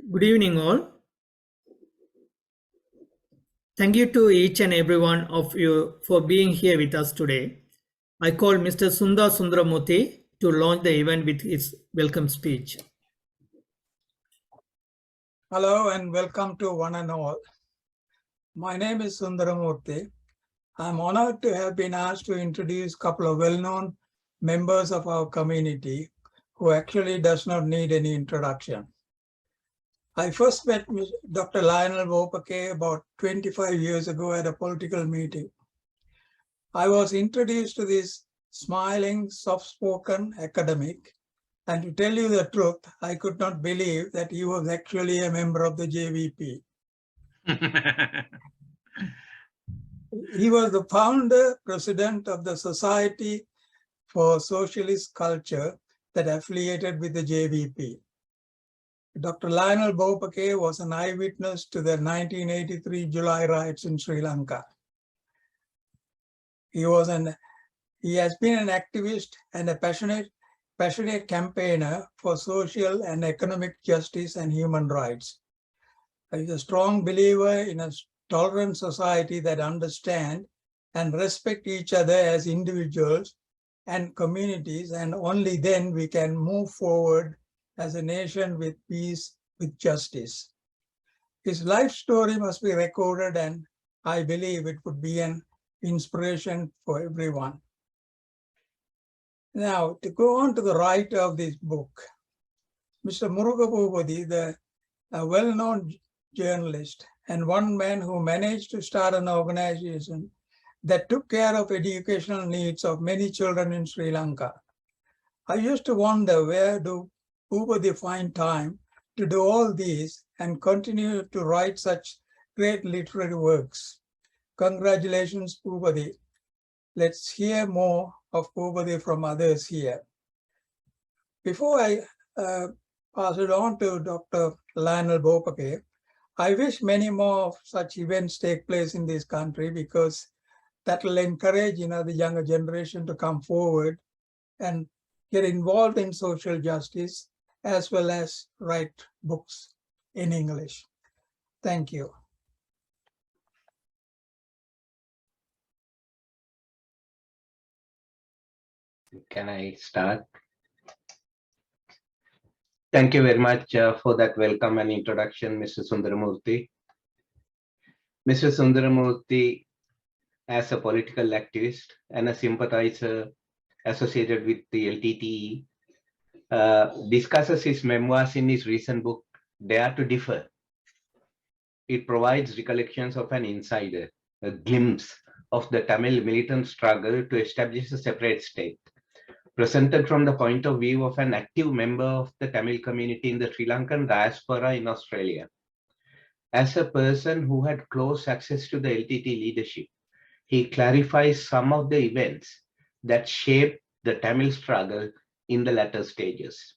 Good evening, all. Thank you to each and every one of you for being here with us today. I call Mr. Sundaramurthy to launch the event with his welcome speech. Hello and welcome to one and all. My name is Sundaramurthy. I'm honored to have been asked to introduce a couple of well-known members of our community who actually does not need any introduction. I first met Dr. Lionel Wopake about 25 years ago at a political meeting. I was introduced to this smiling, soft-spoken academic, and to tell you the truth, I could not believe that he was actually a member of the JVP. He was the founder, president of the Society for Socialist Culture that affiliated with the JVP. Dr. Lionel Wopake was an eyewitness to the 1983 July riots in Sri Lanka. He has been an activist and a passionate campaigner for social and economic justice and human rights. He is a strong believer in a tolerant society that understand and respect each other as individuals and communities, and only then we can move forward as a nation with peace, with justice. His life story must be recorded, and I believe it would be an inspiration for everyone. Now, to go on to the writer of this book, Mr. Murugapoopathy, a well-known journalist and one man who managed to start an organization that took care of educational needs of many children in Sri Lanka. I used to wonder, where do Poopathy find time to do all these and continue to write such great literary works? Congratulations, Poopathy. Let's hear more of Poopathy from others here. Before I pass it on to Dr. Lionel Wopake, I wish many more of such events take place in this country, because that will encourage the younger generation to come forward and get involved in social justice, as well as write books in English. Thank you. Can I start? Thank you very much for that welcome and introduction, Mr. Sundaramurthy. Mr. Sundaramurthy, as a political activist and a sympathizer associated with the LTTE, discusses his memoirs in his recent book, Dare to Differ. It provides recollections of an insider, a glimpse of the Tamil militant struggle to establish a separate state, presented from the point of view of an active member of the Tamil community in the Sri Lankan diaspora in Australia. As a person who had close access to the LTT leadership, he clarifies some of the events that shaped the Tamil struggle in the latter stages.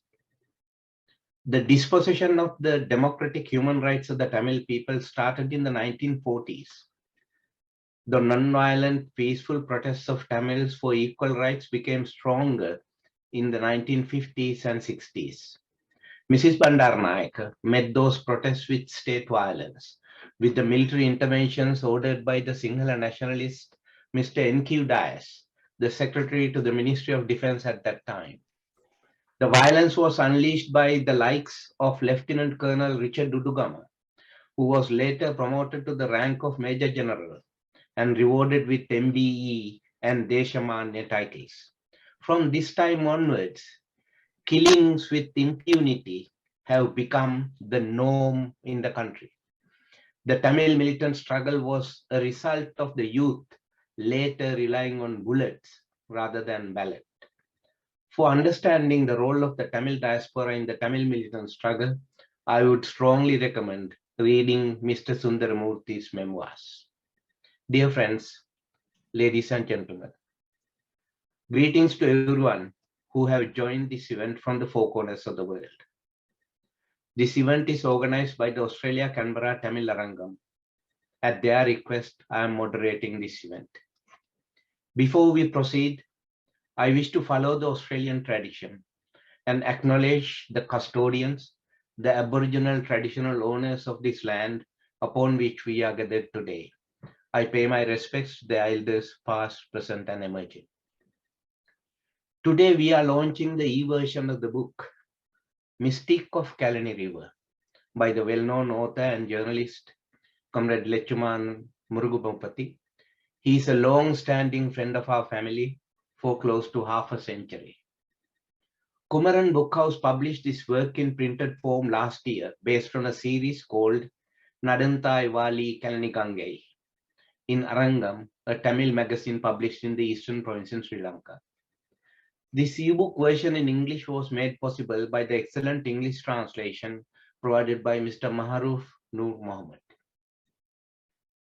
The dispossession of the democratic human rights of the Tamil people started in the 1940s. The non-violent, peaceful protests of Tamils for equal rights became stronger in the 1950s and 60s. Mrs. Bandaranaike met those protests with state violence, with the military interventions ordered by the Sinhala nationalist Mr. N.Q. Dias, the secretary to the Ministry of Defense at that time. The violence was unleashed by the likes of Lieutenant Colonel Richard Dudugama, who was later promoted to the rank of Major General, and rewarded with MBE and Deshamanya titles. From this time onwards, killings with impunity have become the norm in the country. The Tamil militant struggle was a result of the youth later relying on bullets rather than ballot. For understanding the role of the Tamil diaspora in the Tamil militant struggle, I would strongly recommend reading Mr. Sundaramurthy's memoirs. Dear friends, ladies and gentlemen, greetings to everyone who have joined this event from the four corners of the world. This event is organized by the Australia Canberra Tamil Arangam. At their request, I am moderating this event. Before we proceed, I wish to follow the Australian tradition and acknowledge the custodians, the Aboriginal traditional owners of this land upon which we are gathered today. I pay my respects to the elders past, present, and emerging. Today we are launching the e-version of the book, Mystique of Kelani River, by the well-known author and journalist, Comrade Lechuman Murugapoopathy. He is a long-standing friend of our family for close to half a century. Kumaran Bookhouse published this work in printed form last year based on a series called Nadanthai Vali Kelani Gangai in Arangam, a Tamil magazine published in the eastern province in Sri Lanka. This ebook version in English was made possible by the excellent English translation provided by Mr. Maharoof Noor Mohammed.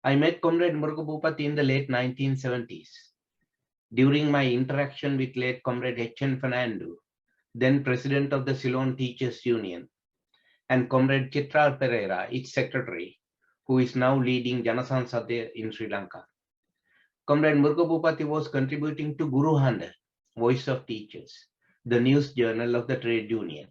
I met Comrade Murugapoopathy in the late 1970s. During my interaction with late Comrade H.N. Fernando, then president of the Ceylon Teachers Union, and Comrade Chitral Pereira, its secretary, who is now leading Janasansada in Sri Lanka. Comrade Murugapoopathy was contributing to Guru Handa, Voice of Teachers, the news journal of the trade union.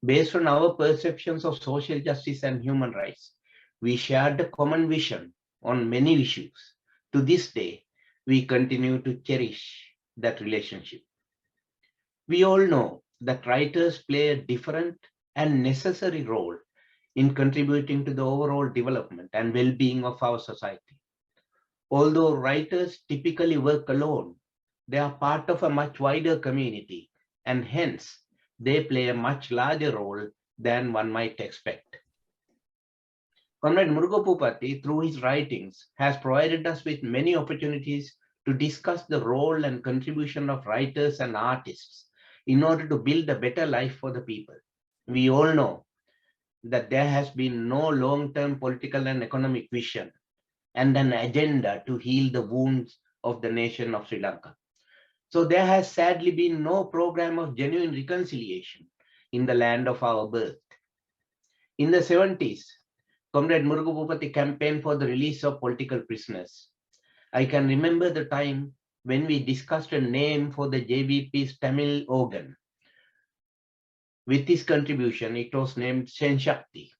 Based on our perceptions of social justice and human rights, we shared a common vision on many issues. To this day, we continue to cherish that relationship. We all know that writers play a different and necessary role in contributing to the overall development and well-being of our society. Although writers typically work alone, they are part of a much wider community, and hence they play a much larger role than one might expect. Comrade Murugapoopathy, through his writings, has provided us with many opportunities to discuss the role and contribution of writers and artists in order to build a better life for the people. We all know that there has been no long-term political and economic vision and an agenda to heal the wounds of the nation of Sri Lanka. So there has sadly been no program of genuine reconciliation in the land of our birth. In the 70s, Comrade Murugapoopathy campaigned for the release of political prisoners. I can remember the time when we discussed a name for the JVP's Tamil organ. With his contribution, it was named Senshakti.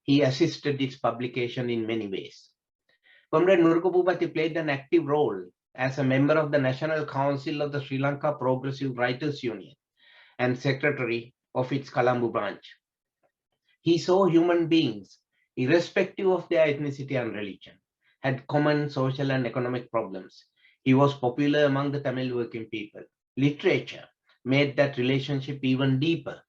He assisted its publication in many ways. Comrade Murugapoopathy played an active role as a member of the National Council of the Sri Lanka Progressive Writers Union and secretary of its Colombo branch. He saw human beings, irrespective of their ethnicity and religion, had common social and economic problems. He was popular among the Tamil working people. Literature made that relationship even deeper.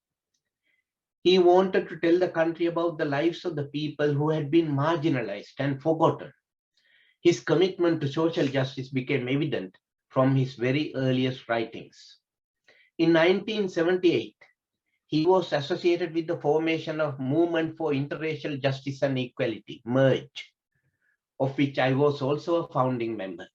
He wanted to tell the country about the lives of the people who had been marginalized and forgotten. His commitment to social justice became evident from his very earliest writings. In 1978, he was associated with the formation of Movement for Interracial Justice and Equality, MERGE, of which I was also a founding member.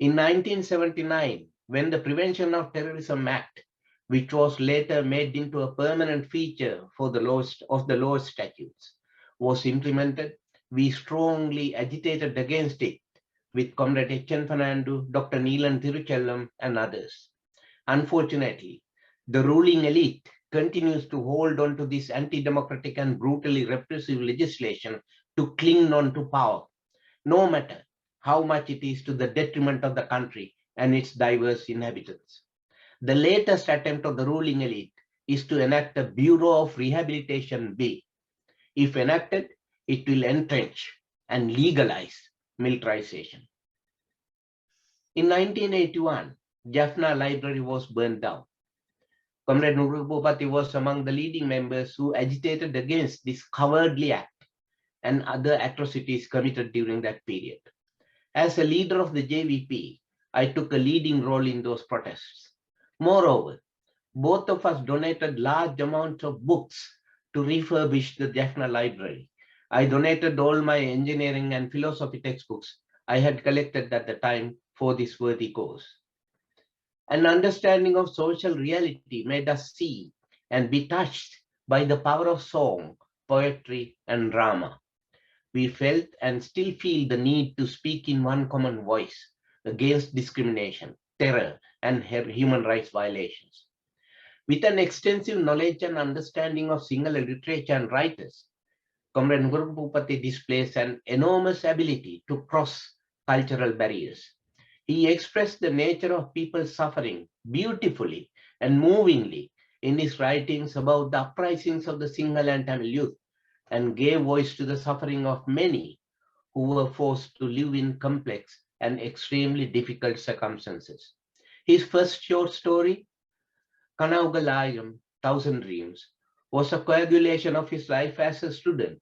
In 1979, when the Prevention of Terrorism Act, which was later made into a permanent feature for the law statutes, was implemented, we strongly agitated against it with Comrade H.N. Fernando, Dr. Neelan Tiruchellam, and others. Unfortunately, the ruling elite continues to hold on to this anti-democratic and brutally repressive legislation to cling on to power, no matter how much it is to the detriment of the country and its diverse inhabitants. The latest attempt of the ruling elite is to enact a Bureau of Rehabilitation Bill. If enacted, it will entrench and legalize militarization. In 1981, Jaffna Library was burned down. Comrade Murugapoopathy was among the leading members who agitated against this cowardly act and other atrocities committed during that period. As a leader of the JVP, I took a leading role in those protests. Moreover, both of us donated large amounts of books to refurbish the Jaffna Library. I donated all my engineering and philosophy textbooks I had collected at the time for this worthy cause. An understanding of social reality made us see and be touched by the power of song, poetry, and drama. We felt and still feel the need to speak in one common voice against discrimination, terror, and human rights violations. With an extensive knowledge and understanding of Sinhala literature and writers, Comrade Murugapoopathy displays an enormous ability to cross cultural barriers. He expressed the nature of people's suffering beautifully and movingly in his writings about the uprisings of the Sinhala and Tamil youth, and gave voice to the suffering of many who were forced to live in complex and extremely difficult circumstances. His first short story, Kanaugalayam, Thousand Dreams, was a coagulation of his life as a student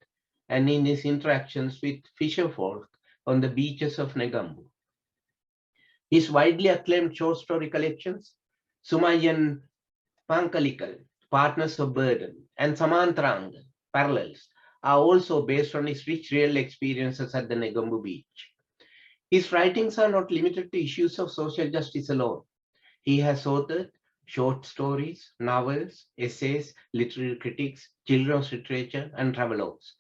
and in his interactions with fisherfolk on the beaches of Negombo. His widely acclaimed short story collections, Sumayan Pankalikal, Partners of Burden, and Samantaranga, Parallels, are also based on his rich real experiences at the Negombo beach. His writings are not limited to issues of social justice alone. He has authored short stories, novels, essays, literary critiques, children's literature, and travelogues,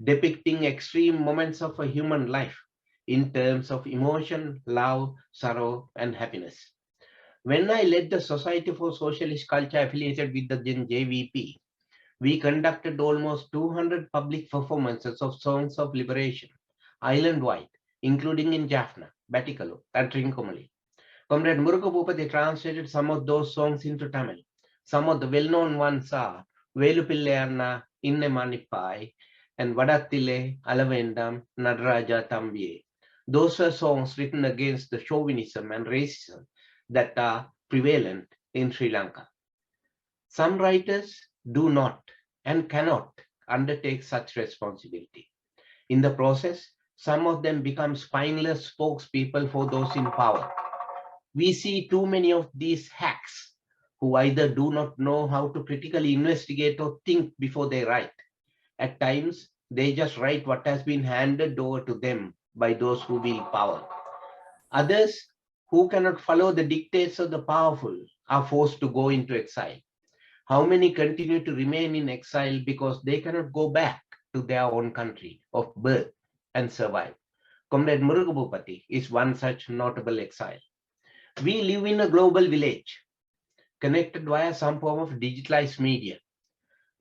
depicting extreme moments of a human life in terms of emotion, love, sorrow, and happiness. When I led the Society for Socialist Culture affiliated with the JVP, we conducted almost 200 public performances of songs of liberation, island-wide, including in Jaffna, Batticaloa, and Trincomalee. Comrade Murugapoopathy translated some of those songs into Tamil. Some of the well-known ones are Velupilleyanna Inne Manippai and Vadattile Alavendam Nadaraja Thambiye. Those were songs written against the chauvinism and racism that are prevalent in Sri Lanka. Some writers do not and cannot undertake such responsibility. In the process, some of them become spineless spokespeople for those in power. We see too many of these hacks who either do not know how to critically investigate or think before they write. At times, they just write what has been handed over to them by those who wield power. Others who cannot follow the dictates of the powerful are forced to go into exile. How many continue to remain in exile because they cannot go back to their own country of birth and survive? Comrade Murugapoopathy is one such notable exile. We live in a global village, connected via some form of digitalized media.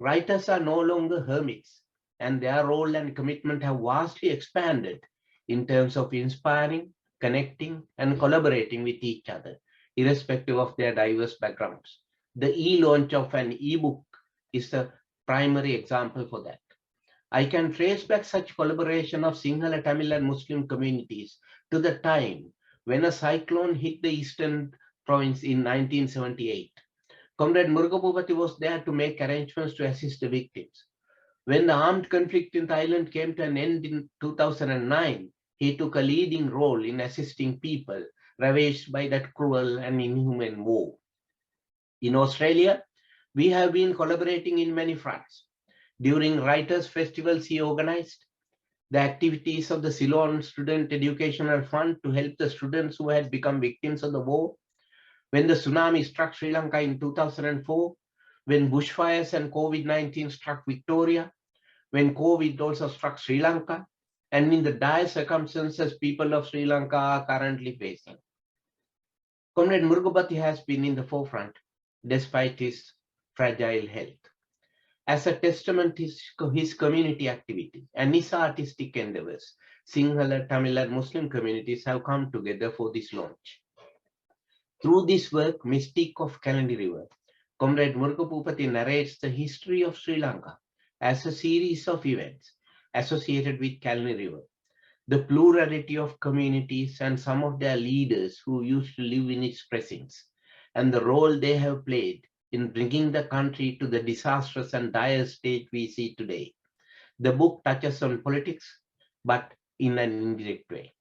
Writers are no longer hermits, and their role and commitment have vastly expanded in terms of inspiring, connecting, and collaborating with each other, irrespective of their diverse backgrounds. The e-launch of an e-book is the primary example for that. I can trace back such collaboration of Sinhala, Tamil, and Muslim communities to the time when a cyclone hit the eastern province in 1978. Comrade Murugapoopathy was there to make arrangements to assist the victims. When the armed conflict in Thailand came to an end in 2009, he took a leading role in assisting people ravaged by that cruel and inhuman war. In Australia, we have been collaborating in many fronts. During Writers' Festivals, he organized the activities of the Ceylon Student Educational Fund to help the students who had become victims of the war. When the tsunami struck Sri Lanka in 2004, when bushfires and COVID-19 struck Victoria, when COVID also struck Sri Lanka, and in the dire circumstances people of Sri Lanka are currently facing. Comrade Murugapoopathy has been in the forefront despite his fragile health. As a testament to his community activity and his artistic endeavors, Sinhala, Tamil, and Muslim communities have come together for this launch. Through this work, Mystique of Kelani River, Comrade Murugapoopathy narrates the history of Sri Lanka as a series of events associated with Kelani River. the plurality of communities and some of their leaders who used to live in its precincts, and the role they have played in bringing the country to the disastrous and dire state we see today. The book touches on politics, but in an indirect way.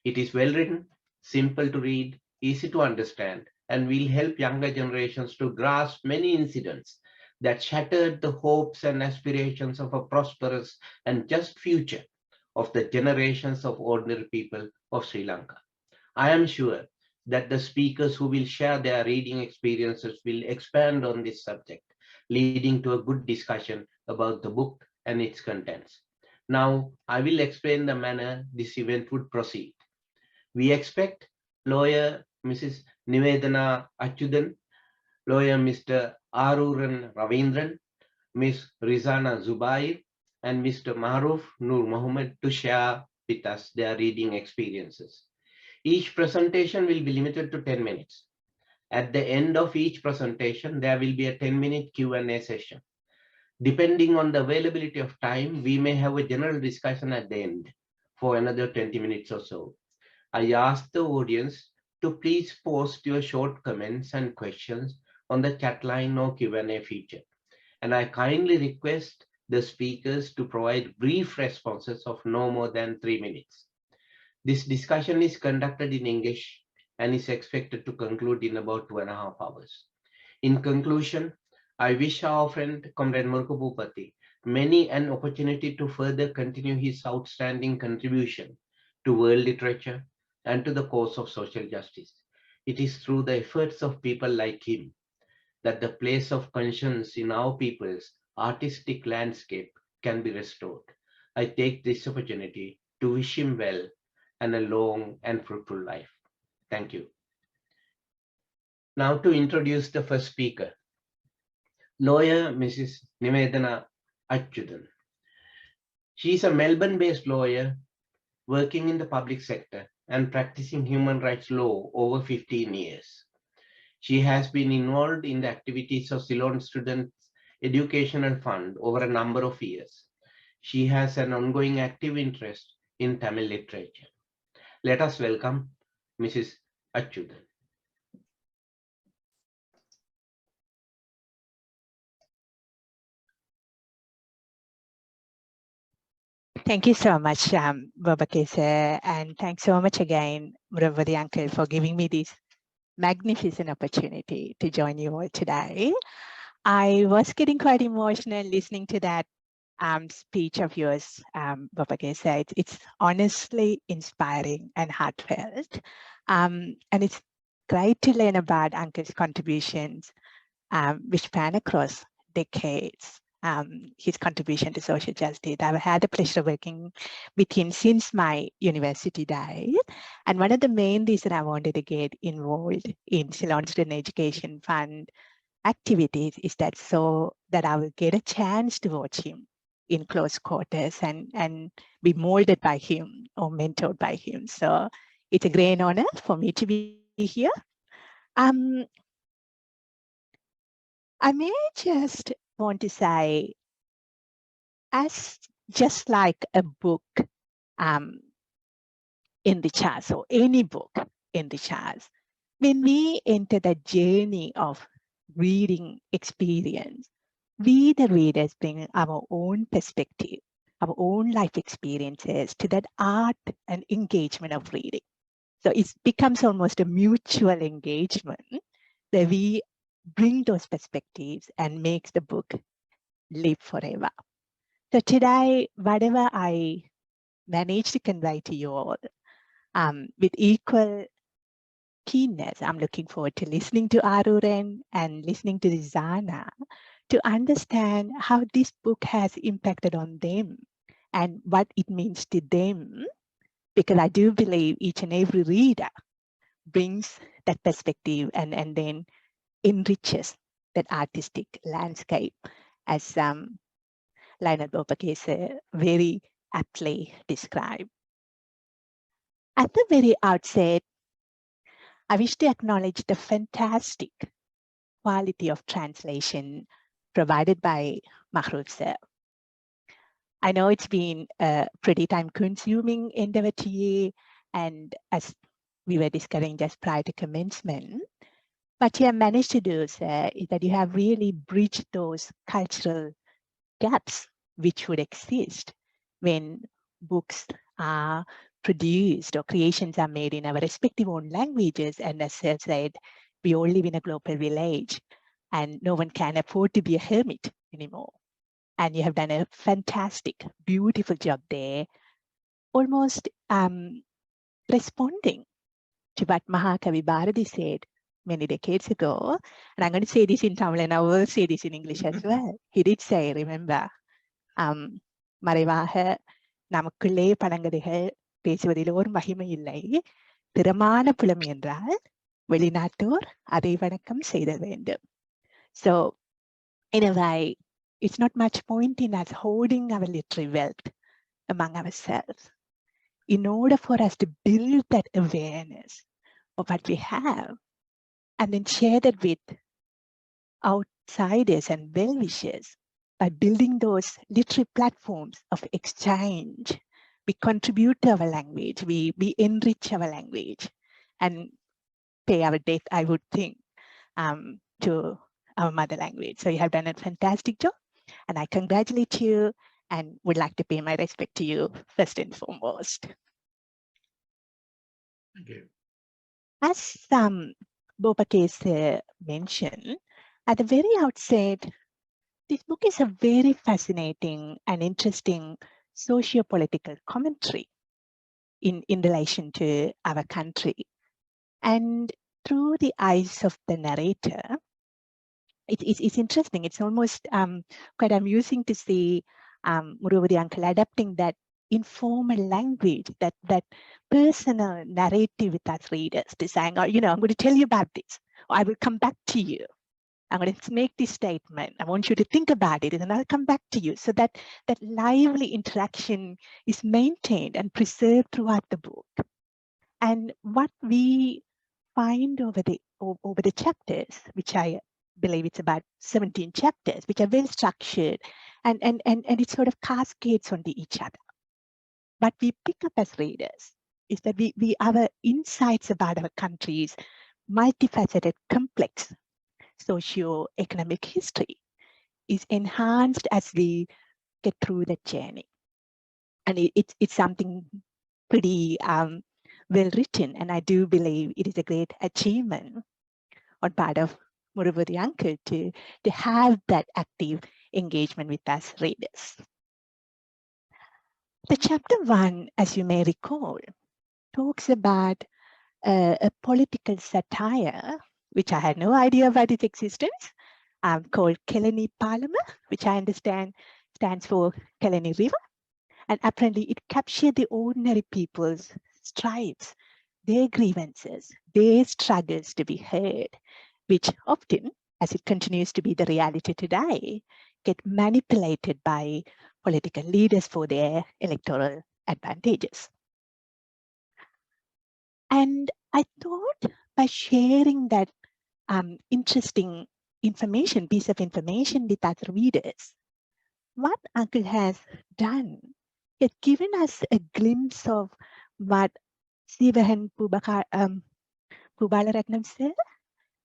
It is well written, simple to read, easy to understand, and will help younger generations to grasp many incidents that shattered the hopes and aspirations of a prosperous and just future of the generations of ordinary people of Sri Lanka. I am sure that the speakers who will share their reading experiences will expand on this subject, leading to a good discussion about the book and its contents. Now, I will explain the manner this event would proceed. We expect lawyer Mrs. Nivedana Achudan, lawyer Mr. Aruran Ravindran, Ms. Rizana Zubair, and Mr. Maruf Nur Mohammed to share with us their reading experiences. Each presentation will be limited to 10 minutes. At the end of each presentation, there will be a 10-minute Q&A session. Depending on the availability of time, we may have a general discussion at the end for another 20 minutes or so. I ask the audience to please post your short comments and questions on the chat line or Q&A feature. And I kindly request the speakers to provide brief responses of no more than 3 minutes. This discussion is conducted in English and is expected to conclude in about 2.5 hours. In conclusion, I wish our friend Comrade Murugapoopathy many an opportunity to further continue his outstanding contribution to world literature and to the cause of social justice. It is through the efforts of people like him that the place of conscience in our people's artistic landscape can be restored. I take this opportunity to wish him well and a long and fruitful life. Thank you. Now to introduce the first speaker, lawyer Mrs. Nivedana Achudan. She is a Melbourne-based lawyer working in the public sector and practicing human rights law over 15 years. She has been involved in the activities of Ceylon Students Educational Fund over a number of years. She has an ongoing active interest in Tamil literature. Let us welcome Mrs. Achudan. Thank you so much, Babakese, and thanks so much again, Muravadi Uncle, for giving me this magnificent opportunity to join you all today. I was getting quite emotional listening to that speech of yours, Babakese. It's honestly inspiring and heartfelt, and it's great to learn about Uncle's contributions, which span across decades. His contribution to social justice. I've had the pleasure of working with him since my university days. And one of the main reasons I wanted to get involved in Ceylon Student Education Fund activities is that so that I will get a chance to watch him in close quarters and be molded by him or mentored by him. So it's a great honor for me to be here. I may just want to say, as just like a book in the charts or any book in the charts, when we enter the journey of reading experience, we the readers bring our own perspective, our own life experiences to that art and engagement of reading. So it becomes almost a mutual engagement that we bring those perspectives and makes the book live forever. So today, whatever I manage to convey to you all, with equal keenness, I'm looking forward to listening to Aruran and listening to Rizana to understand how this book has impacted on them and what it means to them, because I do believe each and every reader brings that perspective and then enriches that artistic landscape, as Lionel Babakese very aptly described. At the very outset, I wish to acknowledge the fantastic quality of translation provided by Mahroof sir. I know it's been a pretty time-consuming endeavor to you, and as we were discussing just prior to commencement, what you have managed to do, sir, is that you have really bridged those cultural gaps which would exist when books are produced or creations are made in our respective own languages. And as I said, we all live in a global village and no one can afford to be a hermit anymore. And you have done a fantastic, beautiful job there, almost responding to what Mahakavi Bharati said many decades ago. And I'm going to say this in Tamil and I will say this in English as well. He did say, remember, மறைவாக நமக்குள்ளே பழங்கதைகள் பேசுவதில் ஒரு மகிமை இல்லை. திறமான புலமை என்றால் வெளிநாட்டோர் அதை வணக்கம் செய்தல் வேண்டும். So, in a way, it's not much point in us holding our literary wealth among ourselves. In order for us to build that awareness of what we have and then share that with outsiders and well-wishers, by building those literary platforms of exchange, we contribute to our language, we enrich our language and pay our debt, I would think, to our mother language. So you have done a fantastic job and I congratulate you and would like to pay my respect to you first and foremost. Thank you. As Bopake mentioned, at the very outset, this book is a very fascinating and interesting socio-political commentary in relation to our country. And through the eyes of the narrator, it's interesting. It's almost quite amusing to see Muruvadi uncle adapting that informal language, that personal narrative with us readers, to saying, oh, you know, I'm going to tell you about this, or I will come back to you. I'm going to make this statement. I want you to think about it, and I'll come back to you. So that lively interaction is maintained and preserved throughout the book. And what we find over the chapters, which I believe it's about 17 chapters, which are well structured, and it sort of cascades onto each other. What we pick up as readers is that our insights about our country's multifaceted, complex socio-economic history is enhanced as we get through the journey. And it's something pretty well written, and I do believe it is a great achievement on part of Muruvadi uncle to have that active engagement with us readers. The chapter 1, as you may recall, talks about a political satire, which I had no idea about its existence, called Kelani Palama, which I understand stands for Kelani River. And apparently it captured the ordinary people's strives, their grievances, their struggles to be heard, which often, as it continues to be the reality today, get manipulated by political leaders for their electoral advantages. And I thought by sharing that interesting piece of information with other readers, what Uncle has done, he has given us a glimpse of what Sivahan Pubalaratnam sir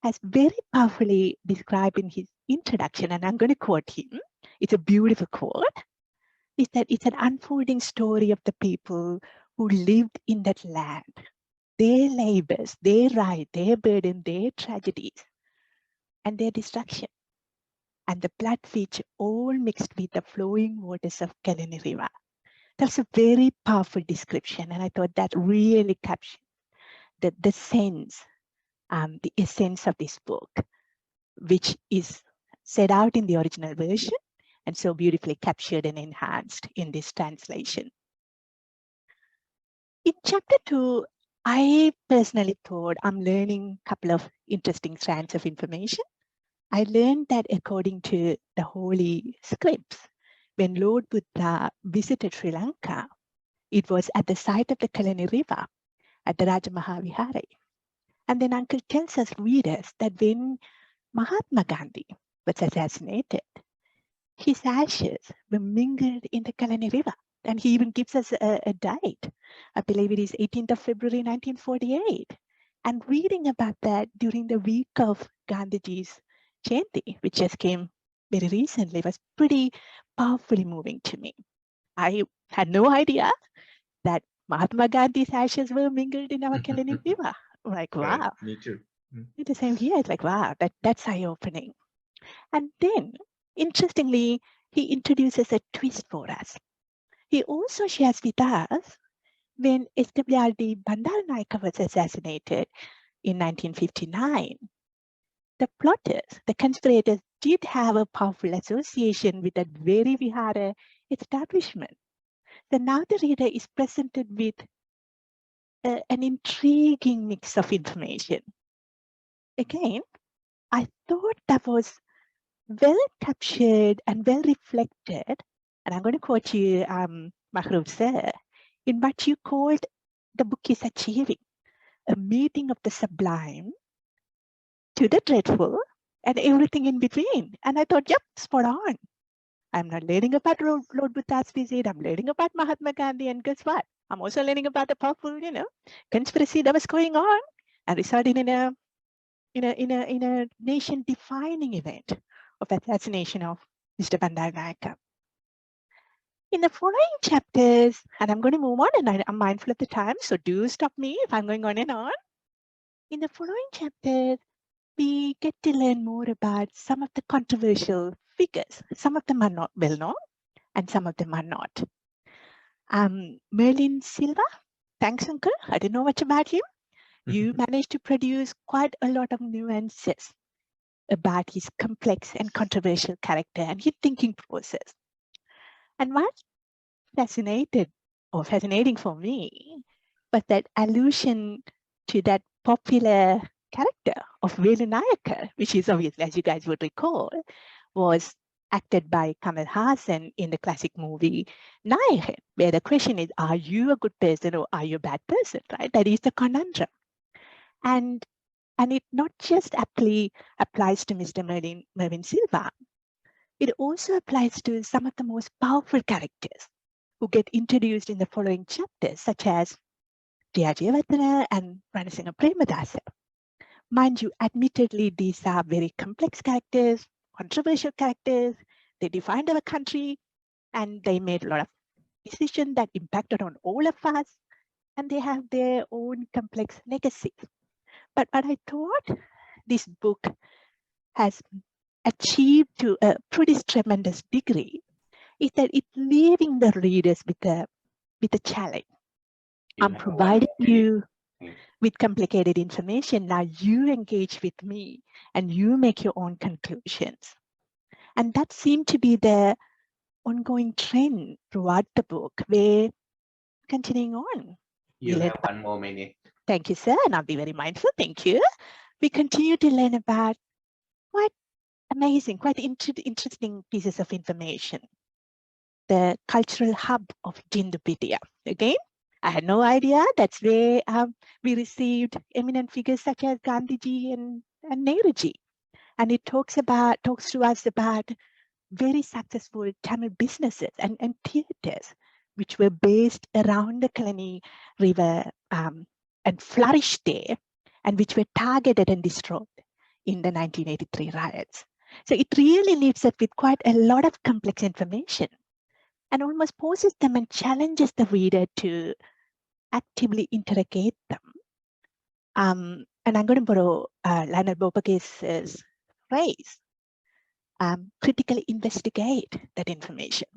has very powerfully described in his introduction, and I'm going to quote him. It's a beautiful quote. Is that it's an unfolding story of the people who lived in that land, their labors, their right, their burden, their tragedies, and their destruction, and the blood which all mixed with the flowing waters of Kelani River. That's a very powerful description, and I thought that really captured the sense, the essence of this book, which is set out in the original version and so beautifully captured and enhanced in this translation. In chapter 2, I personally thought I'm learning a couple of interesting strands of information. I learned that according to the holy scripts, when Lord Buddha visited Sri Lanka, it was at the site of the Kelani River at the Rajamahavihara. And then Uncle tells us readers that when Mahatma Gandhi was assassinated, his ashes were mingled in the Kelani River. And he even gives us a date. I believe it is 18th of February, 1948. And reading about that during the week of Gandhiji's Jayanti, which just came very recently, was pretty powerfully moving to me. I had no idea that Mahatma Gandhi's ashes were mingled in our Kelani River. Like, wow. Right, me too. It's the same here. It's like, wow, that's eye-opening. And then, interestingly, he introduces a twist for us. He also shares with us when SWRD Bandaranaike was assassinated in 1959, the plotters, the conspirators, did have a powerful association with that very Vihara establishment. So now the reader is presented with an intriguing mix of information. Again, I thought that was well captured and well reflected, and I'm going to quote you, Mahroof sir, in what you called the book is achieving, a meeting of the sublime to the dreadful and everything in between. And I thought, yep, spot on. I'm not learning about Lord Buddha's visit. I'm learning about Mahatma Gandhi, and guess what? I'm also learning about the powerful, conspiracy that was going on and resulting in a nation-defining event of assassination of Mr. Bandaranaike. In the following chapters, and I'm going to move on, and I'm mindful of the time, so do stop me if I'm going on and on. In the following chapters, we get to learn more about some of the controversial figures. Some of them are not well known, and some of them are not. Merlin Silva, thanks, Uncle. I didn't know much about him. You managed to produce quite a lot of nuances about his complex and controversial character and his thinking process. And what's fascinating for me was that allusion to that popular character of Velu Nayaka, which is obviously, as you guys would recall, was acted by Kamal Hassan in the classic movie Nayakan, where the question is, are you a good person or are you a bad person, right? That is the conundrum. And it not just aptly applies to Mr. Mervyn Silva, it also applies to some of the most powerful characters who get introduced in the following chapters, such as Jayajayawardena and Ranasinghe Premadasa. Mind you, admittedly, these are very complex characters, controversial characters. They defined our country and they made a lot of decisions that impacted on all of us, and they have their own complex legacies. But what I thought this book has achieved to a pretty tremendous degree is that it's leaving the readers with a challenge. I'm providing you with complicated information. Now you engage with me and you make your own conclusions. And that seemed to be the ongoing trend throughout the book, where continuing on. You have 1 more minute. Thank you, sir, and I'll be very mindful. Thank you. We continue to learn about quite amazing, quite interesting pieces of information. The cultural hub of Jindupidia. Again, I had no idea that's where we received eminent figures such as Gandhiji and Nehruji. And it talks to us about very successful Tamil businesses and theatres, which were based around the Kelani River and flourished there, and which were targeted and destroyed in the 1983 riots. So it really leaves us with quite a lot of complex information and almost poses them and challenges the reader to actively interrogate them. And I'm going to borrow Leonard Bopage's phrase, critically investigate that information.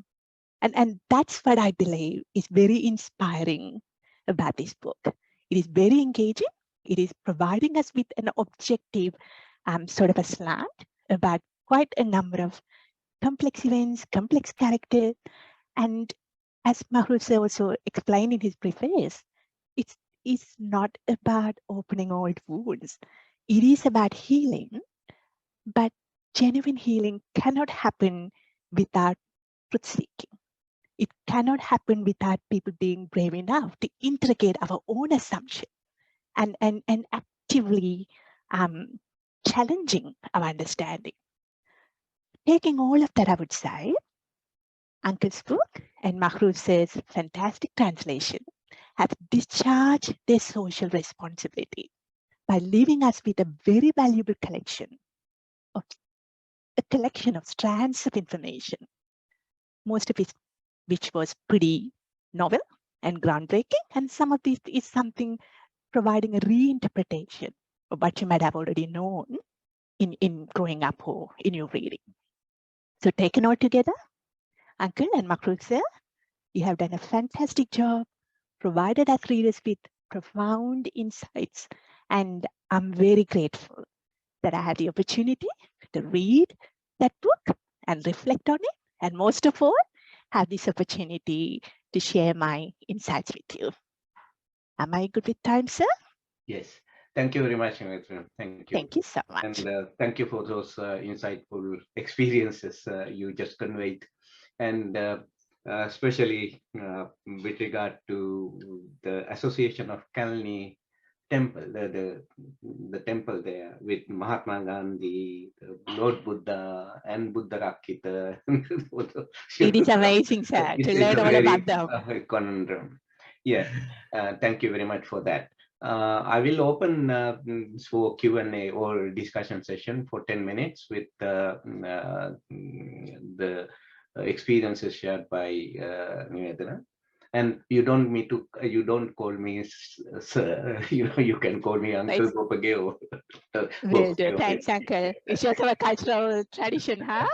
And that's what I believe is very inspiring about this book. It is very engaging. It is providing us with an objective sort of a slant about quite a number of complex events, complex characters. And as Mahroof also explained in his preface, it's not about opening old wounds. It is about healing, but genuine healing cannot happen without truth seeking. It cannot happen without people being brave enough to interrogate our own assumption and actively challenging our understanding. taking all of that, I would say, Uncle's book and Mahruz's fantastic translation have discharged their social responsibility by leaving us with a very valuable collection of strands of information, most of it which was pretty novel and groundbreaking, and some of this is something providing a reinterpretation of what you might have already known in growing up or in your reading. So taken all together, Uncle and Makruz, you have done a fantastic job, provided us readers with profound insights, and I'm very grateful that I had the opportunity to read that book and reflect on it, and most of all, have this opportunity to share my insights with you. Am I good with time, sir? Yes. Thank you very much, Nivedana. Thank you. Thank you so much. And thank you for those insightful experiences you just conveyed. And especially with regard to the association of Kelani temple, the temple there with Mahatma Gandhi, Lord Buddha, and Buddha Rakita. It is amazing, sir, to learn all about them. Conundrum. Yeah, thank you very much for that. I will open for Q&A or discussion session for 10 minutes with the experiences shared by Nivedana. And you don't call me sir, you can call me Uncle Gopageo. Will do. Thanks, Uncle. It's just our cultural tradition, huh?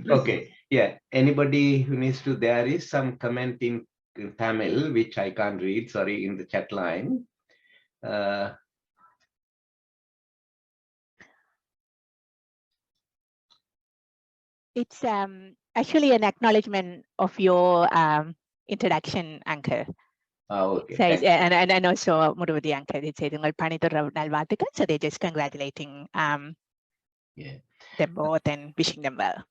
Okay, yeah. Anybody who needs to, there is some comment in Tamil, which I can't read, sorry, in the chat line. It's actually an acknowledgement of your introduction, Uncle. Okay. Says, and also Murudi Uncle, it says so they're just congratulating them both and wishing them well.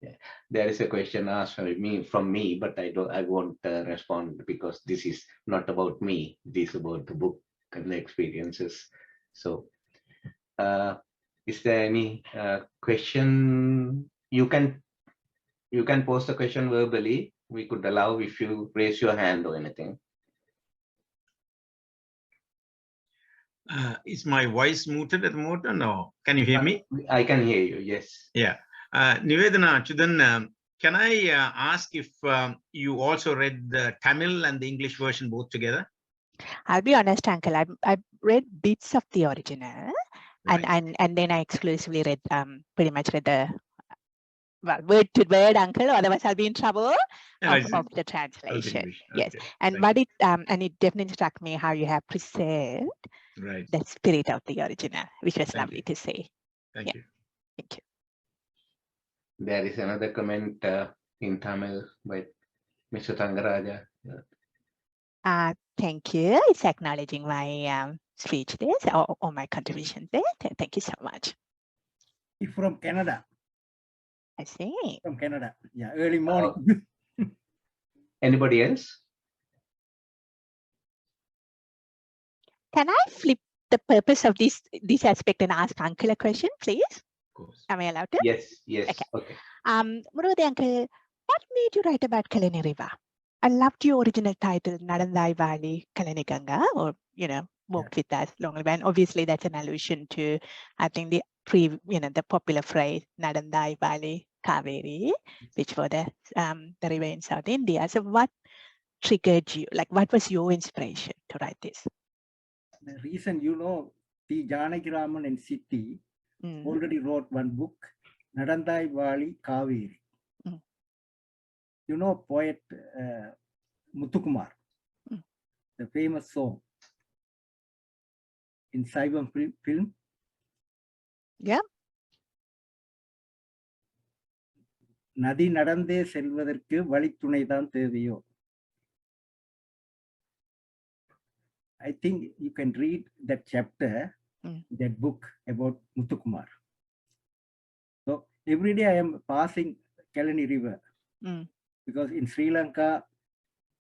Yeah. There is a question asked from me, but I won't respond because this is not about me. This is about the book and the experiences. So is there any question? You can post a question verbally. We could allow if you raise your hand or anything. Is my voice muted at the moment or no? Can you hear me? I can hear you, yes. Yeah. Nivedana, Chudan, can I ask if you also read the Tamil and the English version both together? I'll be honest, Uncle. I read bits of the original, Right. and then I exclusively read pretty much read the word to word, Uncle. Otherwise, I'll be in trouble of the translation. Yes, Okay. and but it and it definitely struck me how you have preserved the spirit of the original, which was lovely to see. Thank you. Thank you. There is another comment in Tamil by Mr. Tangaraja. Thank you. It's acknowledging my speech there or my contribution there. Thank you so much. From Canada. I see. From Canada. Yeah, early morning. Anybody else? Can I flip the purpose of this aspect and ask Uncle a question, please? Of course. Am I allowed to? Yes. Okay. Murudi Uncle, what made you write about Kelani River? I loved your original title, Nadandai Valley Kelani Ganga, or walked with us long and obviously that's an allusion to, I think, the popular phrase Nadandai Valley Kaveri, which were the river in South India. So what triggered you? Like, what was your inspiration to write this? The reason, T. Janakiraman and City already wrote one book, Nadandai Valley Kaveri. Poet Muthukumar, the famous song in Saivam film. Yeah. Nadi நடந்தே செல்வதற்கு வழித்துணைதான் தேவையோ. I think you can read that chapter, that book about Muthukumar. So every day I am passing Kelani River because in Sri Lanka,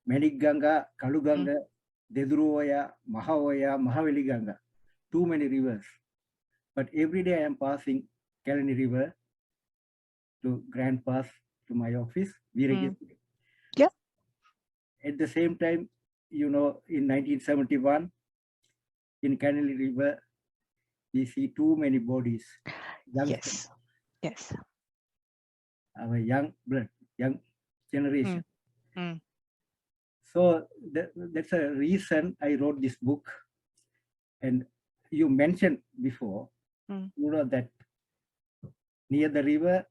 Manikganga, Kaluganga, Deduroya, Mahaoya, Mahaveli Ganga, too many rivers. But every day I am passing Kelani River to Grand Pass to my office, Veerageshwari. Yeah. At the same time, you know, in 1971, in Kelani River, we see too many bodies. Yes. Yes. Our young blood, young generation. Mm. So that's a reason I wrote this book. And you mentioned before, you know, that near the river,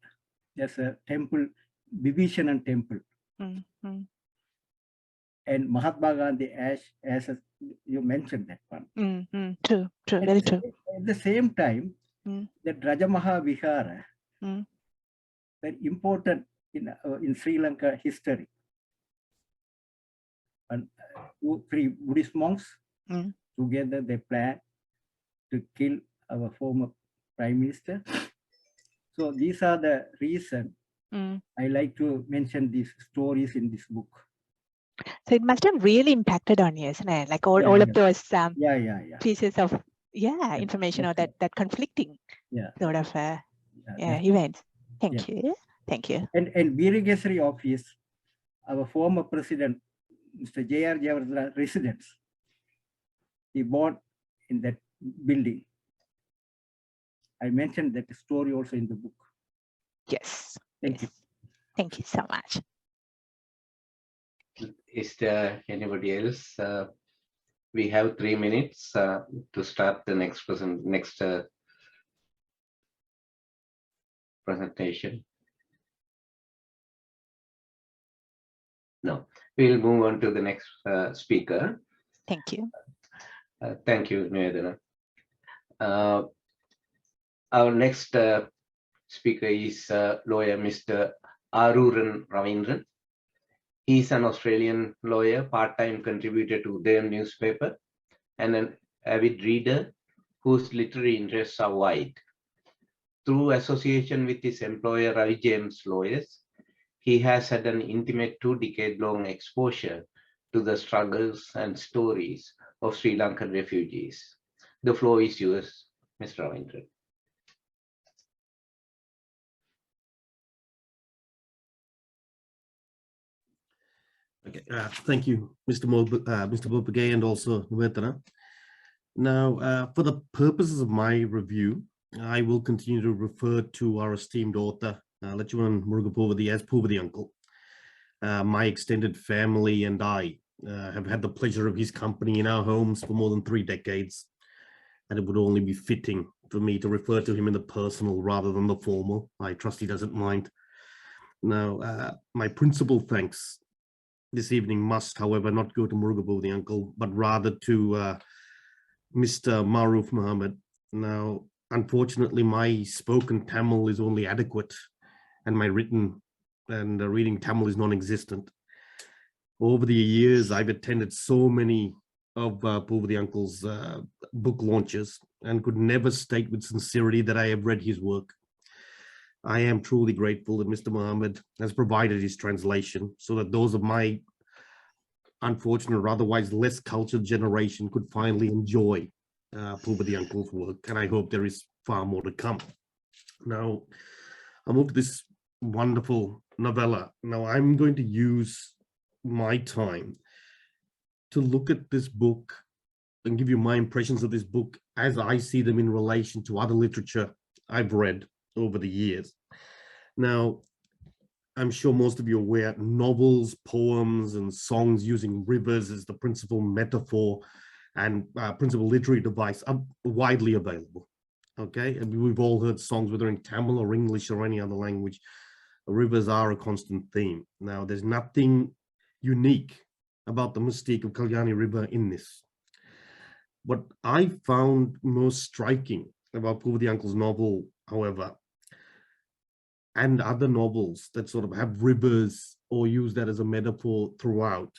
there's a temple, Vibhishanan temple. And Mahatma Gandhi, as you mentioned that one. True, very true. At the same time, that Rajamaha Vihara, very important in Sri Lanka history. And 2-3 Buddhist monks together, they plan to kill our former Prime Minister. So these are the reasons I like to mention these stories in this book. So it must have really impacted on you, isn't it? Like all of those pieces of information or that conflicting sort of events. Thank you. And Veerageshwari office, our former president, Mr. J.R. Jayawardena residence, he born in that building. I mentioned that story also in the book. Yes. Thank you. Thank you so much. Is there anybody else? We have 3 minutes to start the next presentation. No, we'll move on to the next speaker. Thank you. Thank you, Nivedana. Our next speaker is lawyer Mr. Aruran Ravindran. He is an Australian lawyer, part-time contributor to Udayam newspaper, and an avid reader whose literary interests are wide. Through association with his employer Ravi James Lawyers, he has had an intimate 2-decade-long exposure to the struggles and stories of Sri Lankan refugees. The floor is yours, Mr. Ravindran. Okay, thank you, Mr. Bopagay, and also Nivedana. Now, for the purposes of my review, I will continue to refer to our esteemed author, Lechuan Murugapoopathy, as Poopathy Uncle. My extended family and I have had the pleasure of his company in our homes for more than 3 decades, and it would only be fitting for me to refer to him in the personal rather than the formal. I trust he doesn't mind. Now, my principal thanks this evening must, however, not go to Murugapoopathy Uncle, but rather to Mr. Maruf Muhammad. Now, unfortunately, my spoken Tamil is only adequate, and my written and reading Tamil is non-existent. Over the years, I've attended so many of Poopathy Uncle's book launches and could never state with sincerity that I have read his work. I am truly grateful that Mr. Muhammad has provided his translation so that those of my unfortunate or otherwise less cultured generation could finally enjoy Poopathy Uncle's work, and I hope there is far more to come. Now, I'll move to this wonderful novella. Now, I'm going to use my time to look at this book and give you my impressions of this book as I see them in relation to other literature I've read over the years. Now, I'm sure most of you are aware, novels, poems, and songs using rivers as the principal metaphor and principal literary device are widely available. Okay, and we've all heard songs, whether in Tamil or English or any other language. Rivers are a constant theme. Now, there's nothing unique about the Mystique of Kelani River in this. What I found most striking about Poopathy Uncle's novel, however, and other novels that sort of have rivers or use that as a metaphor throughout,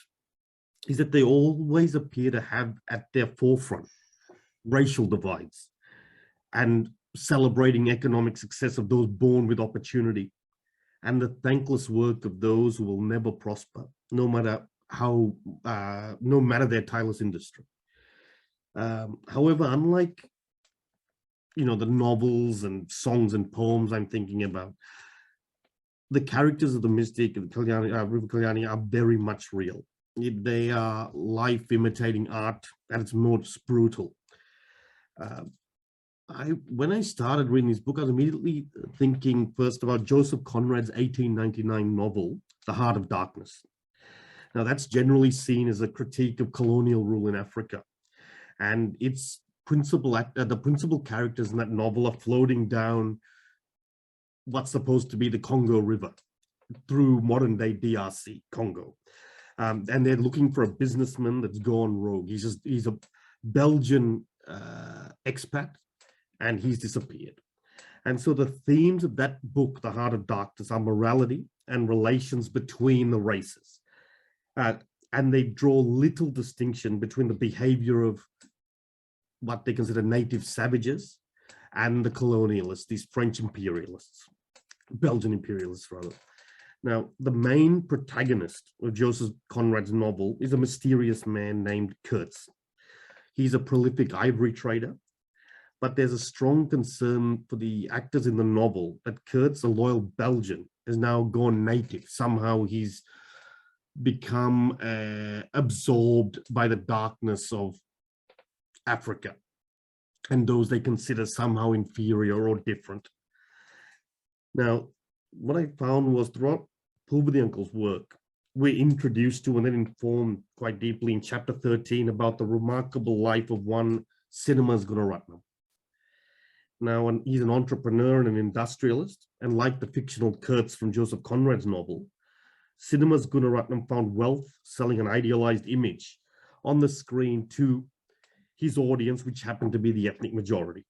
is that they always appear to have at their forefront racial divides and celebrating economic success of those born with opportunity and the thankless work of those who will never prosper, no matter how, no matter their tireless industry. However, unlike, the novels and songs and poems I'm thinking about, the characters of the Mystique of Kelani, River Kelani are very much real. They are life imitating art at its most brutal. When I started reading this book, I was immediately thinking first about Joseph Conrad's 1899 novel, The Heart of Darkness. Now, that's generally seen as a critique of colonial rule in Africa. And its the principal characters in that novel are floating down what's supposed to be the Congo River through modern day DRC, Congo. And they're looking for a businessman that's gone rogue. He's a Belgian expat, and he's disappeared. And so the themes of that book, The Heart of Darkness, are morality and relations between the races. And they draw little distinction between the behavior of what they consider native savages and the colonialists, these French imperialists, Belgian imperialists rather. Now, the main protagonist of Joseph Conrad's novel is a mysterious man named Kurtz. He's a prolific ivory trader, but there's a strong concern for the actors in the novel that Kurtz, a loyal Belgian, has now gone native. Somehow he's become absorbed by the darkness of Africa and those they consider somehow inferior or different. Now, what I found was throughout Poopathy Uncle's work, we're introduced to and then informed quite deeply in chapter 13 about the remarkable life of one Cinemas Gunaratnam. Now, he's an entrepreneur and an industrialist, and like the fictional Kurtz from Joseph Conrad's novel, Cinemas Gunaratnam found wealth selling an idealized image on the screen to his audience, which happened to be the ethnic majority.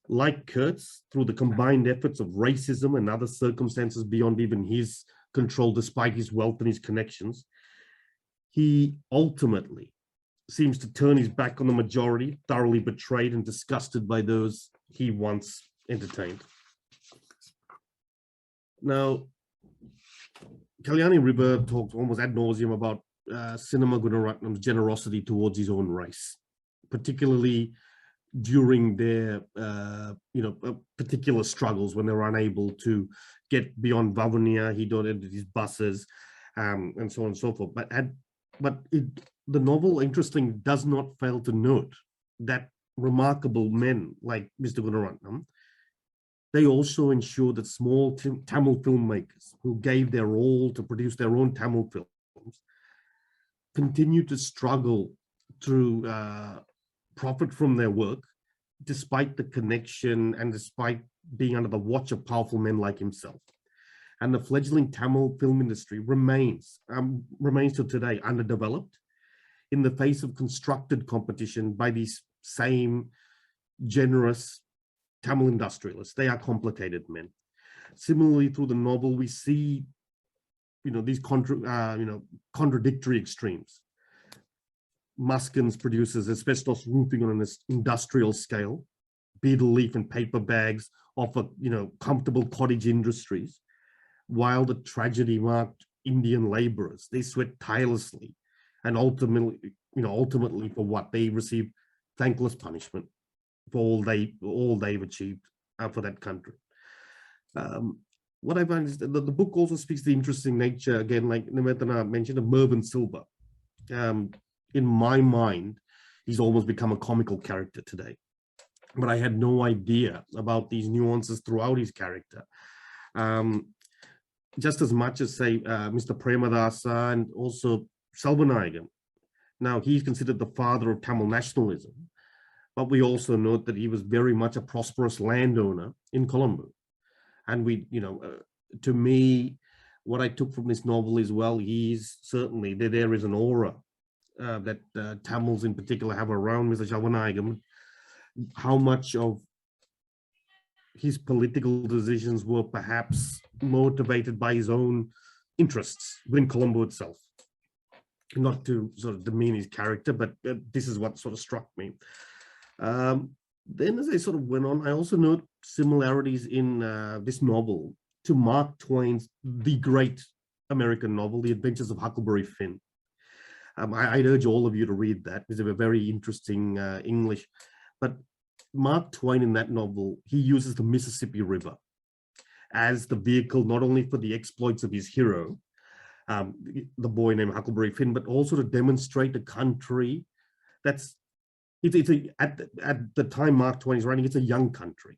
Like Kurtz, through the combined efforts of racism and other circumstances beyond even his control, despite his wealth and his connections, he ultimately seems to turn his back on the majority, thoroughly betrayed and disgusted by those he once entertained. Now, Kelani River talks almost ad nauseum about Cinema Gunaratnam's generosity towards his own race, particularly during their particular struggles when they were unable to get beyond Vavonia. He donated his buses and so on and so forth. But the novel, interesting, does not fail to note that remarkable men like Mr. Gunaratnam, they also ensured that small Tamil filmmakers who gave their all to produce their own Tamil films continue to struggle to profit from their work, despite the connection and despite being under the watch of powerful men like himself. And the fledgling Tamil film industry remains to today underdeveloped in the face of constructed competition by these same generous Tamil industrialists. They are complicated men. Similarly, through the novel, we see, these contradictory extremes. Muskens produces asbestos roofing on an industrial scale. Betel leaf and paper bags offer, comfortable cottage industries, while the tragedy-marked Indian laborers, they sweat tirelessly, and ultimately for what? They receive thankless punishment for all they've achieved for that country. What I find is that the book also speaks to the interesting nature, again, like Nimetana mentioned, of Mervyn Silver. In my mind, he's almost become a comical character today. But I had no idea about these nuances throughout his character. Just as much as, say, Mr. Premadasa and also Selvanayagan. Now, he's considered the father of Tamil nationalism, but we also note that he was very much a prosperous landowner in Colombo. And to me, what I took from this novel is, well, he's certainly, there is an aura that Tamils in particular have around Mr. Selvanayagan. How much of his political decisions were perhaps motivated by his own interests within Colombo itself. Not to sort of demean his character, but this is what sort of struck me. Then as I sort of went on, I also note similarities in this novel to Mark Twain's The Great American Novel, The Adventures of Huckleberry Finn. I'd urge all of you to read that. It's a very interesting English. But Mark Twain in that novel, he uses the Mississippi River as the vehicle, not only for the exploits of his hero, the boy named Huckleberry Finn, but also to demonstrate a country that's, at the time Mark Twain is writing, it's a young country.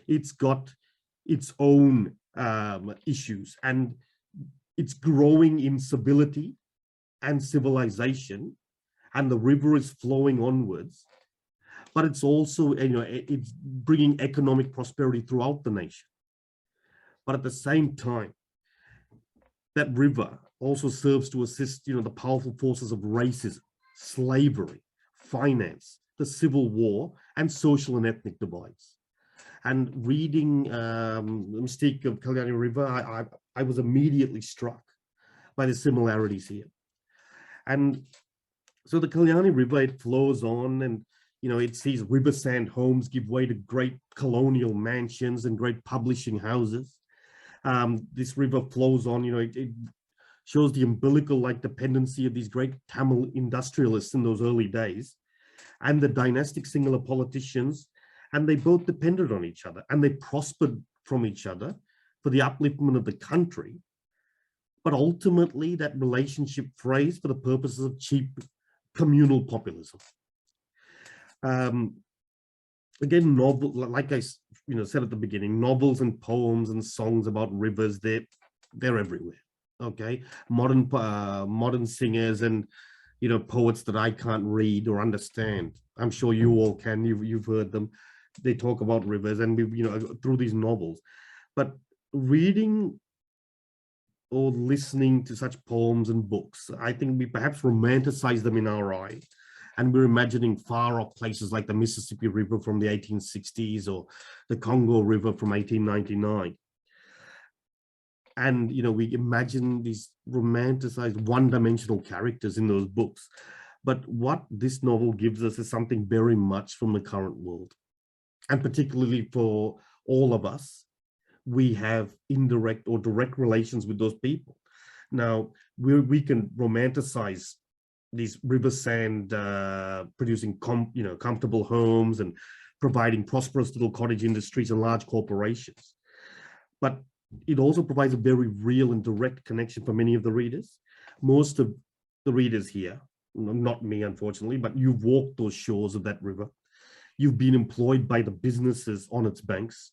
It's got its own issues, and it's growing in civility and civilization, and the river is flowing onwards, but it's also, it's bringing economic prosperity throughout the nation. But at the same time, that river also serves to assist, the powerful forces of racism, slavery, finance, the Civil War, and social and ethnic divides. And reading the Mystique of Kelani River, I was immediately struck by the similarities here. And so the Kelani River, it flows on, and it sees river sand homes give way to great colonial mansions and great publishing houses. This river flows on, it shows the umbilical-like dependency of these great Tamil industrialists in those early days, and the dynastic singular politicians, and they both depended on each other, and they prospered from each other for the upliftment of the country. But ultimately, that relationship phrased for the purposes of cheap communal populism. Again, novel, like I said at the beginning, novels and poems and songs about rivers, they're everywhere. Okay, modern singers and poets that I can't read or understand. I'm sure you all can. You've heard them. They talk about rivers, and through these novels. But reading or listening to such poems and books, I think we perhaps romanticize them in our eye, and we're imagining far off places like the Mississippi River from the 1860s or the Congo River from 1899. And, we imagine these romanticized one-dimensional characters in those books. But what this novel gives us is something very much from the current world. And particularly for all of us, we have indirect or direct relations with those people. Now, we can romanticize these river sand producing comfortable homes and providing prosperous little cottage industries and large corporations. But it also provides a very real and direct connection for many of the readers. Most of the readers here, not me, unfortunately, but you've walked those shores of that river. You've been employed by the businesses on its banks,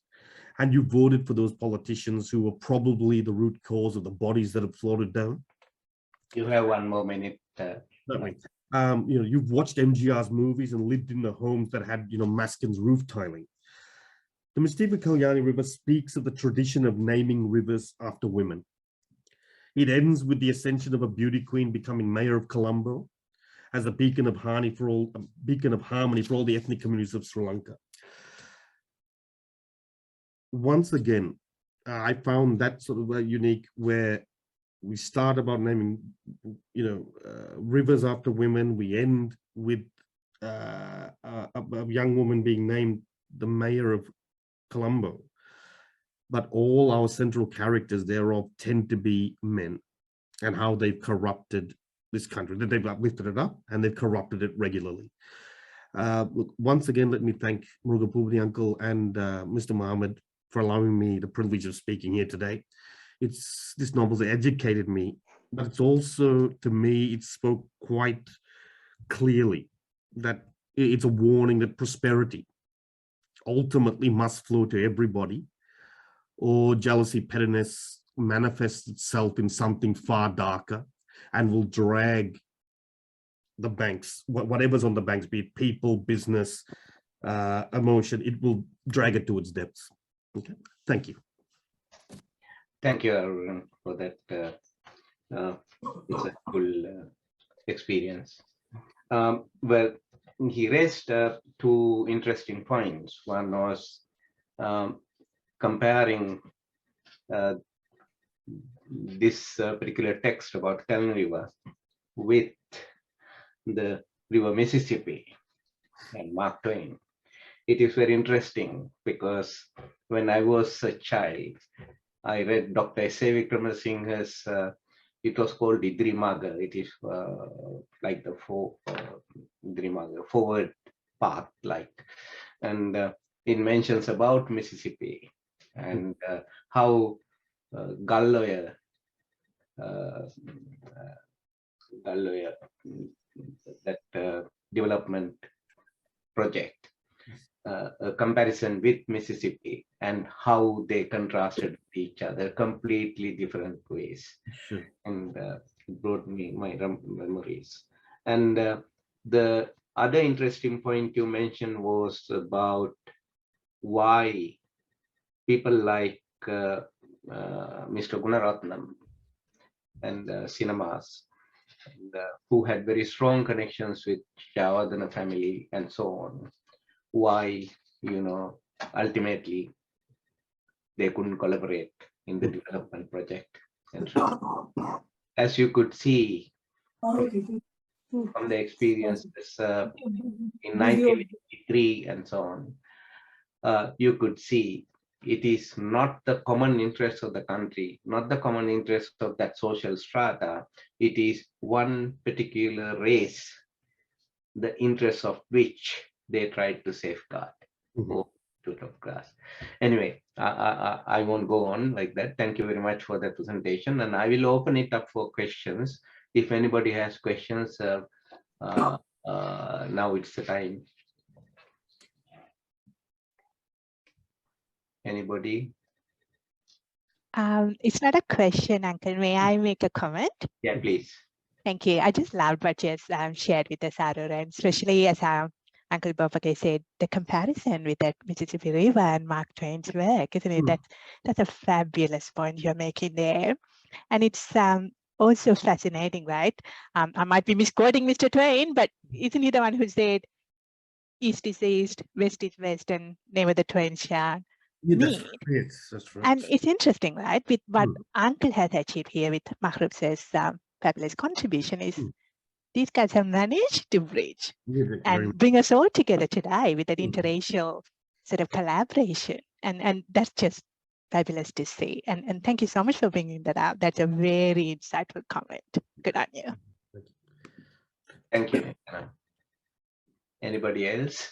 and you voted for those politicians who were probably the root cause of the bodies that have floated down. You have 1 more minute. You've watched MGR's movies and lived in the homes that had, Maskin's roof tiling. The Mystique of Kelani River speaks of the tradition of naming rivers after women. It ends with the ascension of a beauty queen becoming mayor of Colombo as a beacon of harmony for all the ethnic communities of Sri Lanka. Once again, I found that sort of unique, where we start about naming, rivers after women. We end with a young woman being named the mayor of Colombo. But all our central characters thereof tend to be men, and how they've corrupted this country, that they've lifted it up and they've corrupted it regularly. Once again, let me thank Murugapoopathy uncle and Mr. Mohammed for allowing me the privilege of speaking here today. This novel's educated me, but it's also, to me, it spoke quite clearly that it's a warning that prosperity ultimately must flow to everybody, or jealousy, pettiness manifests itself in something far darker and will drag the banks, whatever's on the banks, be it people, business, emotion, it will drag it to its depths. Okay, thank you. Thank you, Arun, for that insightful experience. Well, he raised 2 interesting points. One was comparing this particular text about Kelani River with the river Mississippi and Mark Twain. It is very interesting because when I was a child, I read Dr. S.A. Vikramasinghe's, it was called Idrimaga. It is like the forward path, like, and it mentions about Mississippi and how Galloya, that development project, a comparison with Mississippi, and how they contrasted with each other, completely different ways. Sure. And it brought me my memories. And the other interesting point you mentioned was about why people like Mr. Gunaratnam and cinemas, and, who had very strong connections with Javadana family and so on, why, ultimately they couldn't collaborate in the development project. And so, as you could see from the experiences in 1983 and so on, you could see it is not the common interest of the country, not the common interest of that social strata. It is one particular race, the interests of which they tried to safeguard. Of class. Anyway, I won't go on like that. Thank you very much for the presentation, and I will open it up for questions. If anybody has questions, now it's the time. Anybody? It's not a question, Uncle. May I make a comment? Yeah, please. Thank you. I just loved what you shared with us, Arur, and especially as Uncle Bopake said, the comparison with that Mississippi River and Mark Twain's work, isn't it? That's a fabulous point you're making there. And it's also fascinating, right? I might be misquoting Mr. Twain, but isn't he the one who said, East is East, West is West, and never the twain shall meet? That's right. And it's interesting, right? With what Uncle has achieved here with Mahrub's fabulous contribution is these guys have managed to bridge and bring us all together today with that interracial sort of collaboration. And that's just fabulous to see. And thank you so much for bringing that out. That's a very insightful comment. Good on you. Thank you. Anybody else?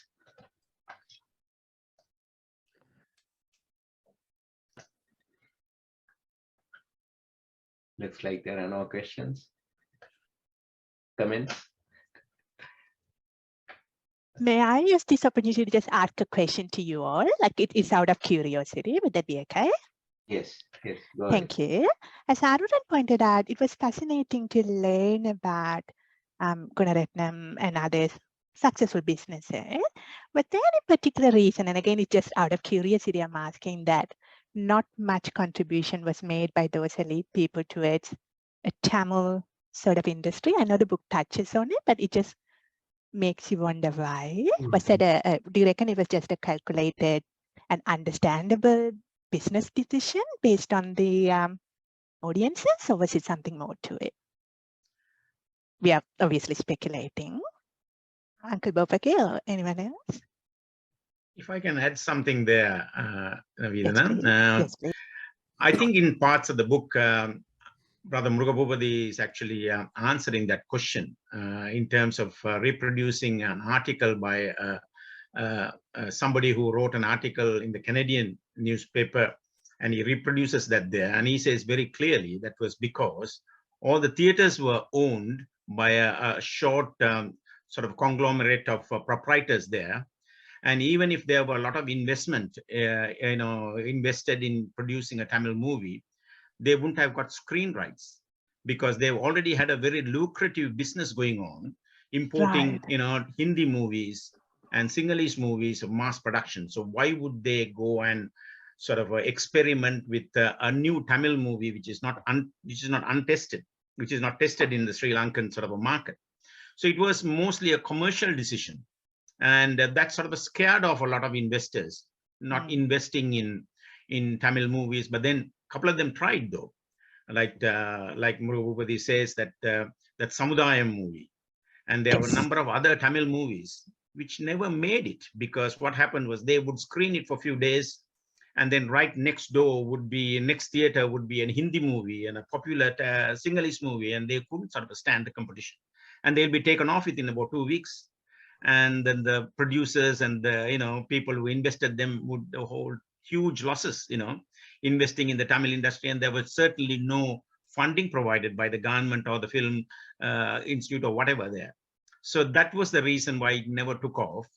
Looks like there are no questions. Comments? May I use this opportunity to just ask a question to you all? Like it is out of curiosity. Would that be okay? Yes, yes. Go Thank you. As Arun pointed out, it was fascinating to learn about Gunaratnam and other successful businesses. Was there any particular reason, and again, it's just out of curiosity, I'm asking that not much contribution was made by those elite people towards a Tamil sort of industry? I know the book touches on it, but it just makes you wonder why. Was that do you reckon it was just a calculated and understandable business decision based on the audiences, or was it something more to it? We are obviously speculating. Uncle Bopake or anyone else? If I can add something there, Navedana. Yes, please. I think in parts of the book, Brother Murugapoopathy is actually answering that question in terms of reproducing an article by somebody who wrote an article in the Canadian newspaper, and he reproduces that there. And he says very clearly that was because all the theaters were owned by a short sort of conglomerate of proprietors there. And even if there were a lot of investment, invested in producing a Tamil movie, they wouldn't have got screen rights because they've already had a very lucrative business going on, importing, Hindi movies and Sinhalese movies of mass production. So why would they go and sort of experiment with a new Tamil movie, which is not untested, which is not tested in the Sri Lankan sort of a market? So it was mostly a commercial decision. And that sort of scared off a lot of investors, not investing in Tamil movies. But then a couple of them tried though, like Murugapoopathy says that Samudayam movie, and there were a number of other Tamil movies which never made it, because what happened was they would screen it for a few days, and then right next theater would be a Hindi movie and a popular Sinhalese movie, and they couldn't sort of stand the competition, and they'll be taken off within about 2 weeks. And then the producers and the people who invested them would hold huge losses, investing in the Tamil industry, and there was certainly no funding provided by the government or the film institute or whatever there. So that was the reason why it never took off.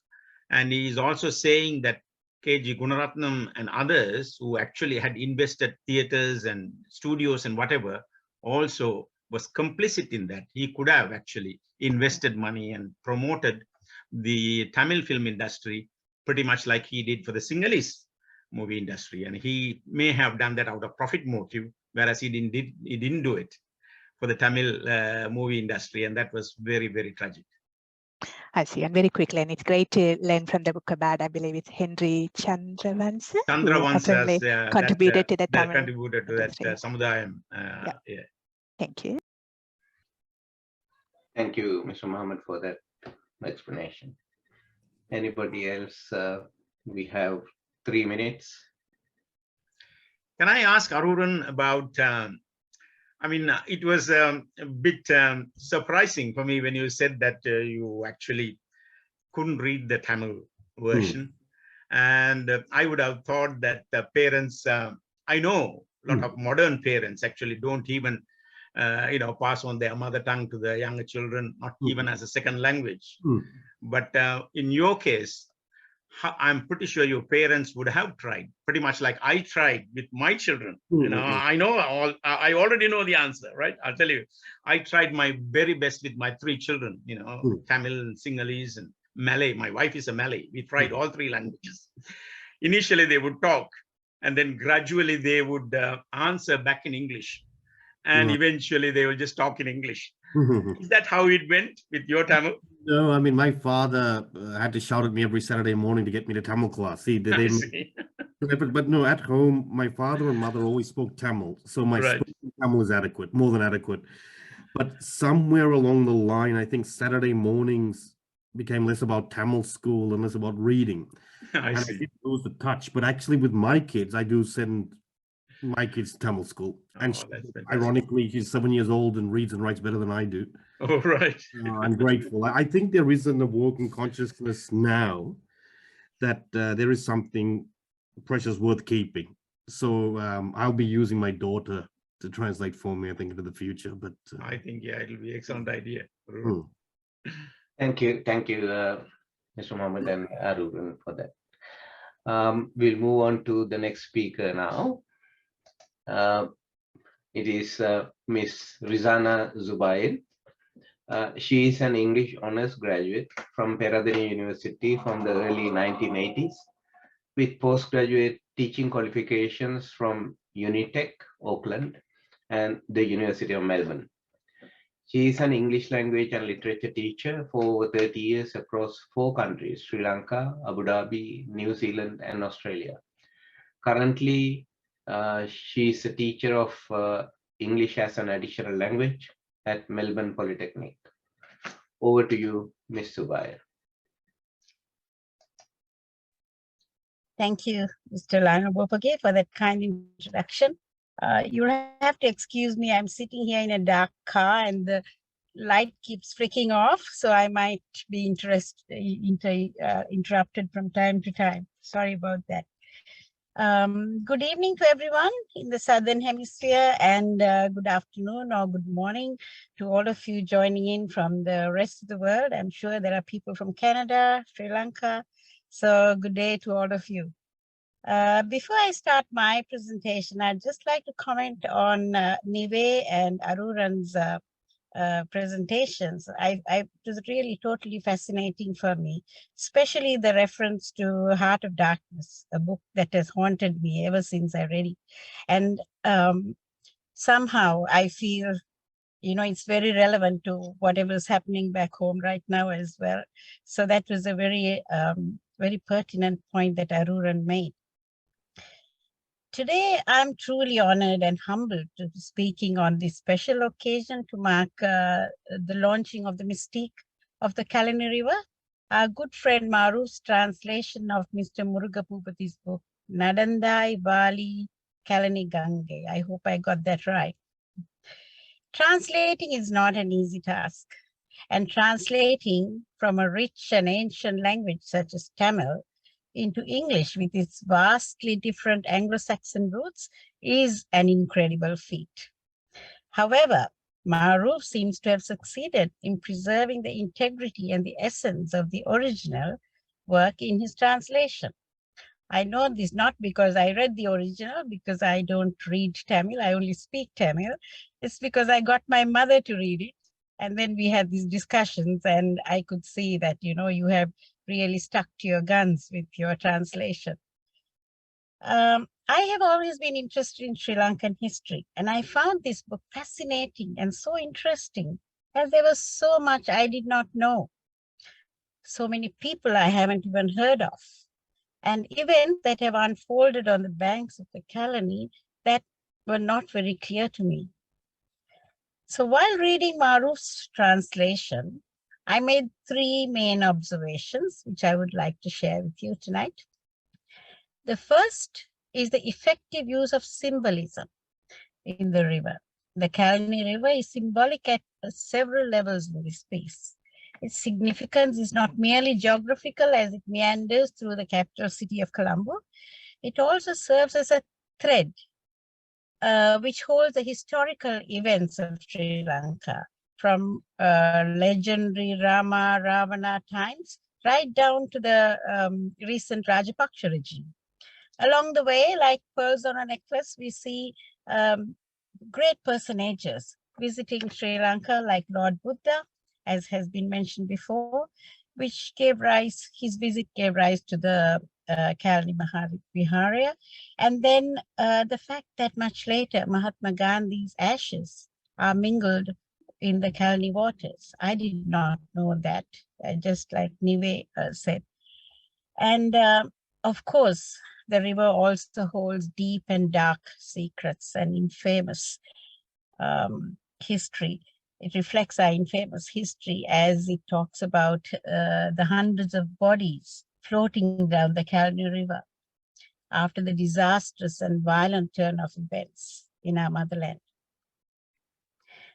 And he is also saying that K.G. Gunaratnam and others who actually had invested theaters and studios and whatever also was complicit in that. He could have actually invested money and promoted the Tamil film industry pretty much like he did for the Sinhalese movie industry. And he may have done that out of profit motive, whereas he didn't do it for the Tamil movie industry. And that was very, very tragic. I see. And very quickly, and it's great to learn from the book about, I believe it's Henry Chandravansa, who contributed to the Tamil. Contributed to that Samudayam. Yeah. Thank you. Thank you, Mr. Mohammed, for that explanation. Anybody else? We have 3 minutes. Can I ask Aruran about, it was a bit surprising for me when you said that you actually couldn't read the Tamil version. And I would have thought that the parents, I know a lot of modern parents actually don't even, pass on their mother tongue to the younger children, not even as a second language. But in your case, I'm pretty sure your parents would have tried, pretty much like I tried with my children. I know I already know the answer, right? I'll tell you, I tried my very best with my 3 children, Tamil, Sinhalese, and Malay. My wife is a Malay. We tried all 3 languages. Initially, they would talk, and then gradually they would answer back in English. And eventually they will just talk in English. Is that how it went with your Tamil? No, my father had to shout at me every Saturday morning to get me to Tamil class. But no, at home, my father and mother always spoke Tamil. So my spoken Tamil is adequate, more than adequate. But somewhere along the line, I think Saturday mornings became less about Tamil school and less about reading. I did lose the touch. But actually with my kids, I do send my kids to Tamil school. And ironically, she's 7 years old and reads and writes better than I do. Oh, right. I'm grateful. I think there is an awoken consciousness now that there is something precious worth keeping. So I'll be using my daughter to translate for me, I think, into the future. But I think, it'll be an excellent idea. Thank you, Mr. Mohammed and Aruran, for that. We'll move on to the next speaker now. It is Miss Rizana Zubair. She is an English honors graduate from Peradeniya University from the early 1980s with postgraduate teaching qualifications from Unitec, Auckland, and the University of Melbourne. She is an English language and literature teacher for over 30 years across 4 countries, Sri Lanka, Abu Dhabi, New Zealand, and Australia. Currently, she is a teacher of English as an additional language at Melbourne Polytechnic. Over to you, Ms. Zubair. Thank you, Mr. Murugapoopathy, for that kind introduction. You have to excuse me. I'm sitting here in a dark car and the light keeps flicking off, so I might be interrupted from time to time. Sorry about that. Good evening to everyone in the Southern Hemisphere, and good afternoon or good morning to all of you joining in from the rest of the world. I'm sure there are people from Canada, Sri Lanka, so good day to all of you. Before I start my presentation, I'd just like to comment on Nive and Aruran's presentations. It was really totally fascinating for me, especially the reference to Heart of Darkness, a book that has haunted me ever since I read it. And somehow I feel, it's very relevant to whatever's happening back home right now as well. So that was a very, very pertinent point that Aruran made. Today, I'm truly honored and humbled to be speaking on this special occasion to mark the launching of the Mystique of the Kelani River. Our good friend Maru's translation of Mr. Murugapoopathy's book, Nadandai Bali Kelani Gange. I hope I got that right. Translating is not an easy task, and translating from a rich and ancient language such as Tamil into English with its vastly different Anglo-Saxon roots is an incredible feat. However, Maruf seems to have succeeded in preserving the integrity and the essence of the original work in his translation. I know this not because I read the original, because I don't read Tamil, I only speak Tamil. It's because I got my mother to read it. And then we had these discussions and I could see that, you know, you have really stuck to your guns with your translation. I have always been interested in Sri Lankan history, and I found this book fascinating and so interesting, as there was so much I did not know. So many people I haven't even heard of, and events that have unfolded on the banks of the Kelani that were not very clear to me. So while reading Maruf's translation, I made 3 main observations, which I would like to share with you tonight. The first is the effective use of symbolism in the river. The Kelani River is symbolic at several levels in this piece. Its significance is not merely geographical as it meanders through the capital city of Colombo. It also serves as a thread which holds the historical events of Sri Lanka from legendary Rama Ravana times right down to the recent Rajapaksa regime. Along the way, like pearls on a necklace, we see great personages visiting Sri Lanka, like Lord Buddha, as has been mentioned before, which gave rise, his visit gave rise to the Kelani Viharya. And then the fact that much later Mahatma Gandhi's ashes are mingled in the Kelani waters. I did not know that, just like Nive said. And of course, the river also holds deep and dark secrets and infamous history. It reflects our infamous history as it talks about the hundreds of bodies floating down the Kelani River after the disastrous and violent turn of events in our motherland.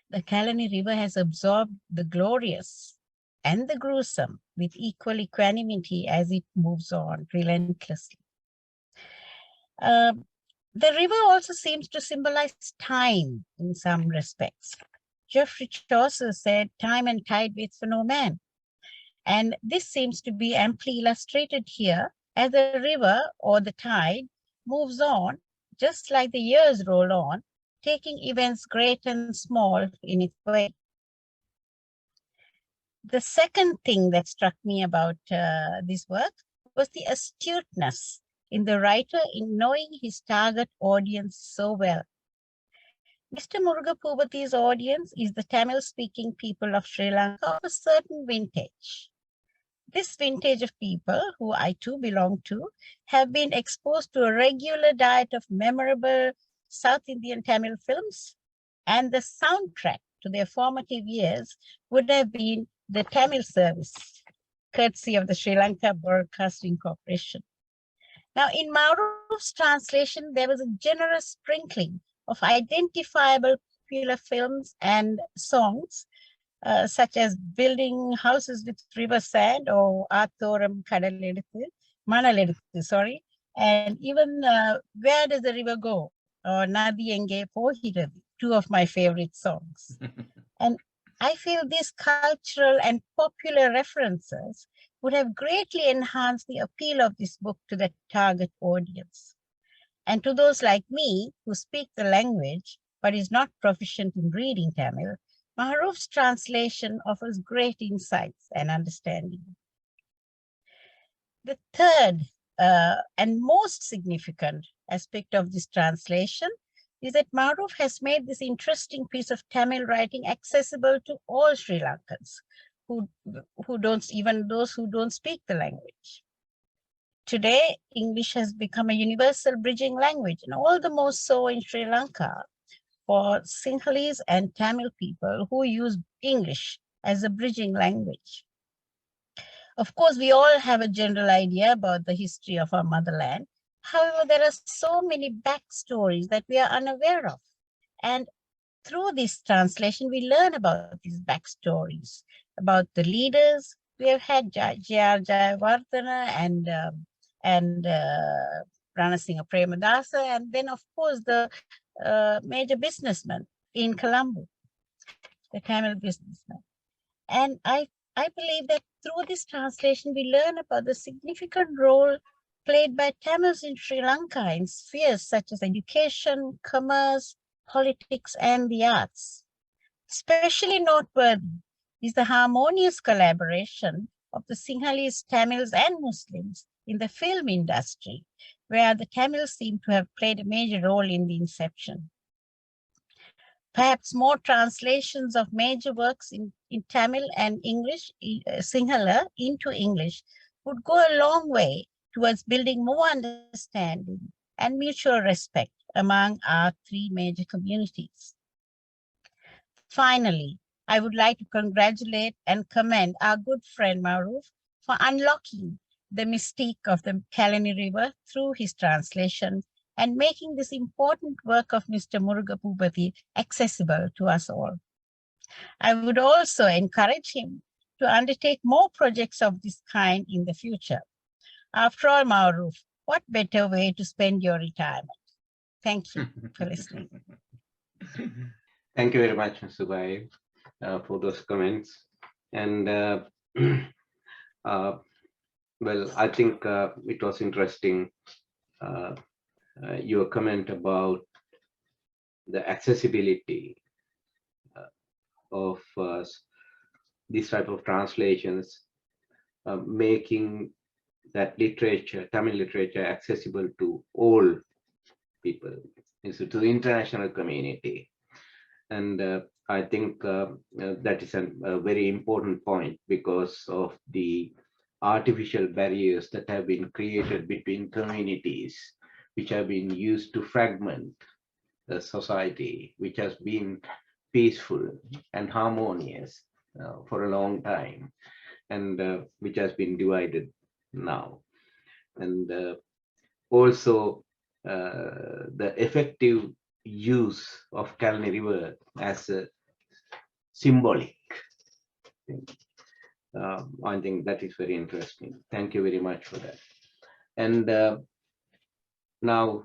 The Kelani River has absorbed the glorious and the gruesome with equal equanimity as it moves on relentlessly. The river also seems to symbolize time in some respects. Geoffrey Chaucer said, "Time and tide waits for no man." And this seems to be amply illustrated here as the river or the tide moves on, just like the years roll on, taking events great and small in its way. The second thing that struck me about this work was the astuteness in the writer in knowing his target audience so well. Mr. Murugapoopathy's audience is the Tamil-speaking people of Sri Lanka of a certain vintage. This vintage of people, who I too belong to, have been exposed to a regular diet of memorable South Indian Tamil films, and the soundtrack to their formative years would have been the Tamil service, courtesy of the Sri Lanka Broadcasting Corporation. Now, in Maruf's translation, there was a generous sprinkling of identifiable popular films and songs, such as Building Houses with River Sand or Athoram Kadaleduthu, Manaleduthu, sorry, and even Where Does the River Go? Or Nadi Enge Pohirathu, 2 of my favorite songs. And I feel these cultural and popular references would have greatly enhanced the appeal of this book to the target audience. And to those like me who speak the language but is not proficient in reading Tamil, Maruf's translation offers great insights and understanding. The third and most significant aspect of this translation is that Maruf has made this interesting piece of Tamil writing accessible to all Sri Lankans, who don't, even those who don't speak the language. Today, English has become a universal bridging language, and all the more so in Sri Lanka for Sinhalese and Tamil people who use English as a bridging language. Of course, we all have a general idea about the history of our motherland. However, there are so many backstories that we are unaware of. And through this translation, we learn about these backstories, about the leaders. We have had J.R. Jayawardena and and Ranasinghe Premadasa, and then, of course, the major businessman in Colombo, the Tamil businessman. And I believe that through this translation, we learn about the significant role played by Tamils in Sri Lanka in spheres such as education, commerce, politics, and the arts. Especially noteworthy is the harmonious collaboration of the Sinhalese, Tamils, and Muslims in the film industry, where the Tamils seem to have played a major role in the inception. Perhaps more translations of major works in Tamil and English, Sinhala, into English would go a long way towards building more understanding and mutual respect among our three major communities. Finally, I would like to congratulate and commend our good friend Maruf for unlocking the mystique of the Kelani River through his translation and making this important work of Mr. Murugapoopathy accessible to us all. I would also encourage him to undertake more projects of this kind in the future. After all, Maruf, what better way to spend your retirement? Thank you for listening. Thank you very much, Mr. Bai, for those comments. And well, I think it was interesting, your comment about the accessibility of this type of translations, making that literature, Tamil literature, accessible to all people, to the international community. And I think that is a very important point because of the artificial barriers that have been created between communities, which have been used to fragment the society, which has been peaceful and harmonious for a long time, and which has been divided now. And also the effective use of Kelani River as a symbolic thing. I think that is very interesting. Thank you very much for that. And now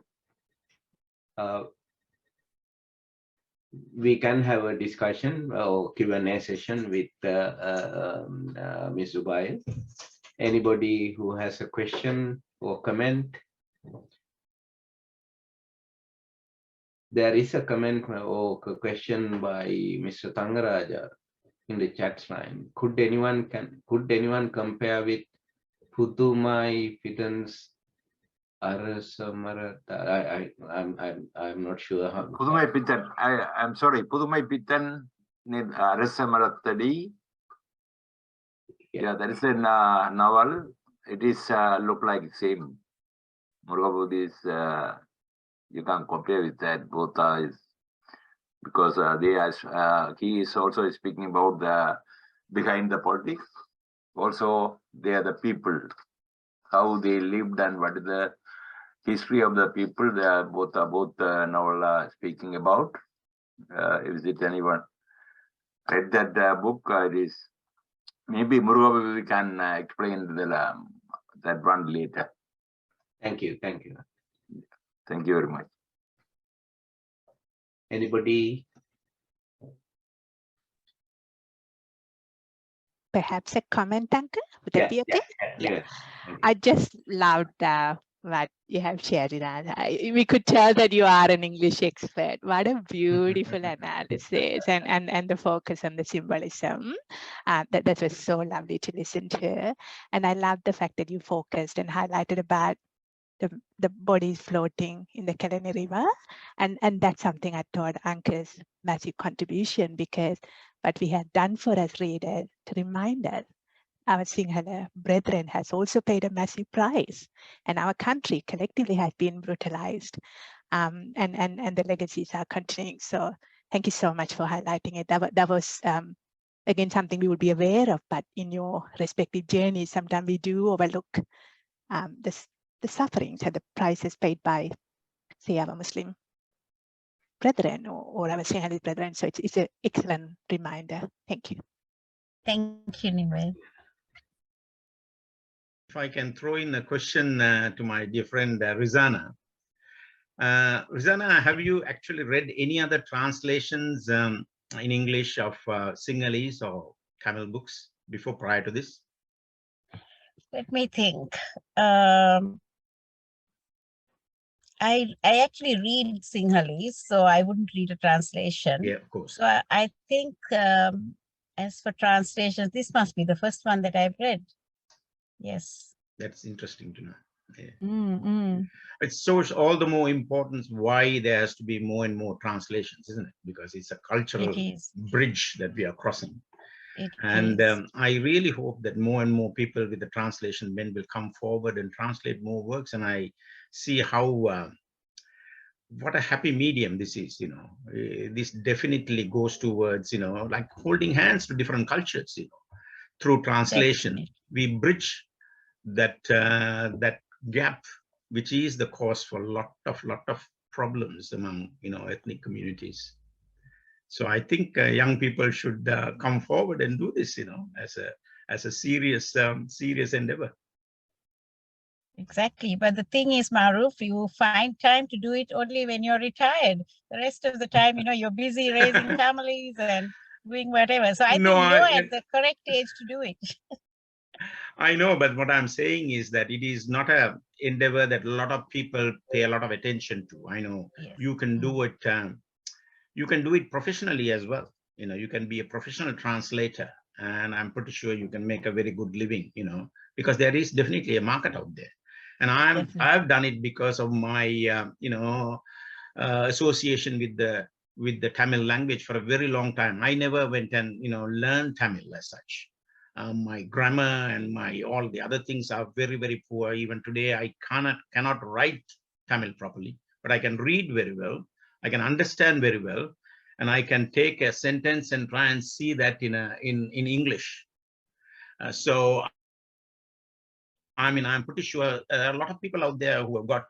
we can have a discussion or Q&A session with Ms. Zubair. Anybody who has a question or comment? There is a comment or a question by Mr. Tangaraja in the chat line. Could anyone compare with Puthumai Pittan's Arasamarata? I'm not sure how. Puthumai Pittan. I'm sorry. Puthumai Pittan Arasamarathadi. Yeah, that is a novel. It is look like same. Murugapoopathy is. You can't compare with that. Both are because they are. He is also speaking about the behind the politics. Also, they are the people, how they lived and what is the history of the people. They are both novel speaking about. Is it anyone read that book? It is maybe Murugapoopathy can explain that one later. Thank you. Thank you. Thank you very much. Anybody? Perhaps a comment, Uncle? Would that be okay? Yeah. I just loved what you have shared with us. We could tell that you are an English expert. What a beautiful analysis and the focus on the symbolism. That was so lovely to listen to. And I love the fact that you focused and highlighted about the bodies floating in the Kelani River. And that's something I thought Uncle's massive contribution, because what we have done for us readers to remind us our Sinhala brethren has also paid a massive price, and our country collectively has been brutalized, and the legacies are continuing. So thank you so much for highlighting it. That was again something we would be aware of, but in your respective journeys, sometimes we do overlook the sufferings and the prices paid by, say, our Muslim brethren or our Sinhalese brethren. So it's an excellent reminder. Thank you. Thank you, Nimel. If I can throw in a question to my dear friend Rizana. Rizana, have you actually read any other translations in English of Sinhalese or Tamil books prior to this? Let me think. I actually read Sinhalese, so I wouldn't read a translation. Yeah, of course. So I think as for translations, this must be the first one that I've read. Yes. That's interesting to know. Yeah. Mm-hmm. It shows all the more importance why there has to be more and more translations, isn't it? Because it's a cultural bridge that we are crossing. And I really hope that more and more people with the translation men will come forward and translate more works. And I see how what a happy medium this is. This definitely goes towards like holding hands to different cultures. Through translation, we bridge that that gap, which is the cause for a lot of problems among ethnic communities. So I think young people should come forward and do this, as a serious endeavor. Exactly. But the thing is, Maruf, you find time to do it only when you're retired. The rest of the time, you're busy raising families and doing whatever. So I think you're at the correct age to do it. I know, but what I'm saying is that it is not a endeavor that a lot of people pay a lot of attention to. I know you can do it. You can do it professionally as well. You can be a professional translator, and I'm pretty sure you can make a very good living. Because there is definitely a market out there, and I've done it because of my association with the Tamil language for a very long time. I never went and learned Tamil as such. My grammar and all the other things are very, very poor. Even today, I cannot write Tamil properly, but I can read very well. I can understand very well, and I can take a sentence and try and see that in English. So, I mean, I'm pretty sure a lot of people out there who have got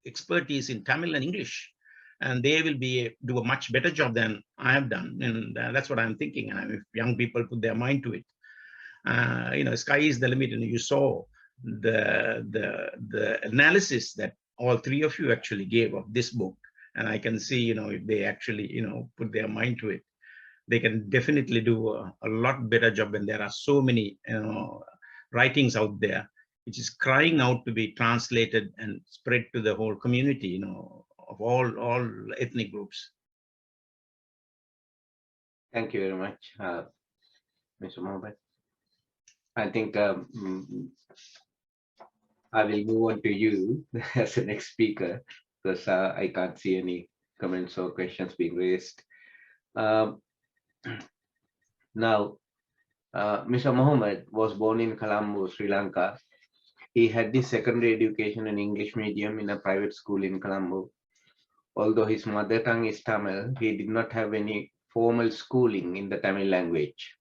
expertise in Tamil and English, and they will do a much better job than I have done, and that's what I'm thinking. And if young people put their mind to it. Sky is the limit, and you saw the analysis that all three of you actually gave of this book, and I can see if they actually put their mind to it, they can definitely do a lot better job. And there are so many writings out there which is crying out to be translated and spread to the whole community, of all ethnic groups. Thank you very much, Mr. Mohammed. I think I will move on to you as the next speaker, because I can't see any comments or questions being raised. Now, Mr. Mohammed was born in Colombo, Sri Lanka. He had his secondary education in English medium in a private school in Colombo. Although his mother tongue is Tamil, he did not have any formal schooling in the Tamil language.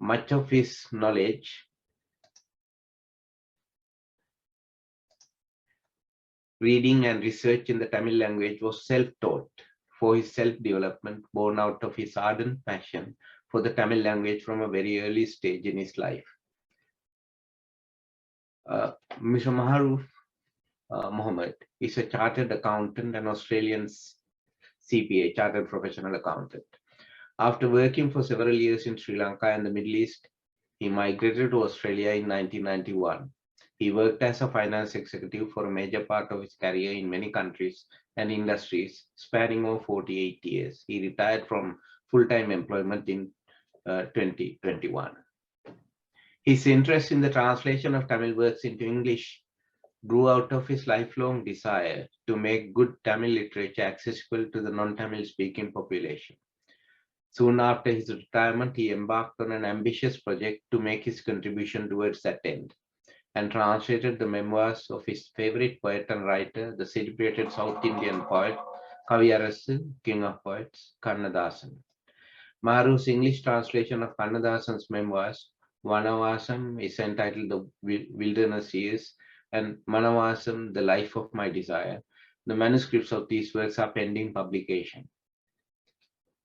Much of his knowledge reading and research in the Tamil language was self-taught for his self-development, born out of his ardent passion for the Tamil language from a very early stage in his life. Mr. Maharuf Mohammed is a chartered accountant and Australian CPA, chartered professional accountant. After working for several years in Sri Lanka and the Middle East, he migrated to Australia in 1991. He worked as a finance executive for a major part of his career in many countries and industries, spanning over 48 years. He retired from full-time employment in 2021. His interest in the translation of Tamil works into English grew out of his lifelong desire to make good Tamil literature accessible to the non-Tamil speaking population. Soon after his retirement, he embarked on an ambitious project to make his contribution towards that end, and translated the memoirs of his favorite poet and writer, the celebrated South Indian poet, Kaviyarasu, King of Poets, Kannadasan. Maru's English translation of Kannadasan's memoirs, Vanavasam, is entitled The Wilderness Years, and Manavasam, The Life of My Desire. The manuscripts of these works are pending publication.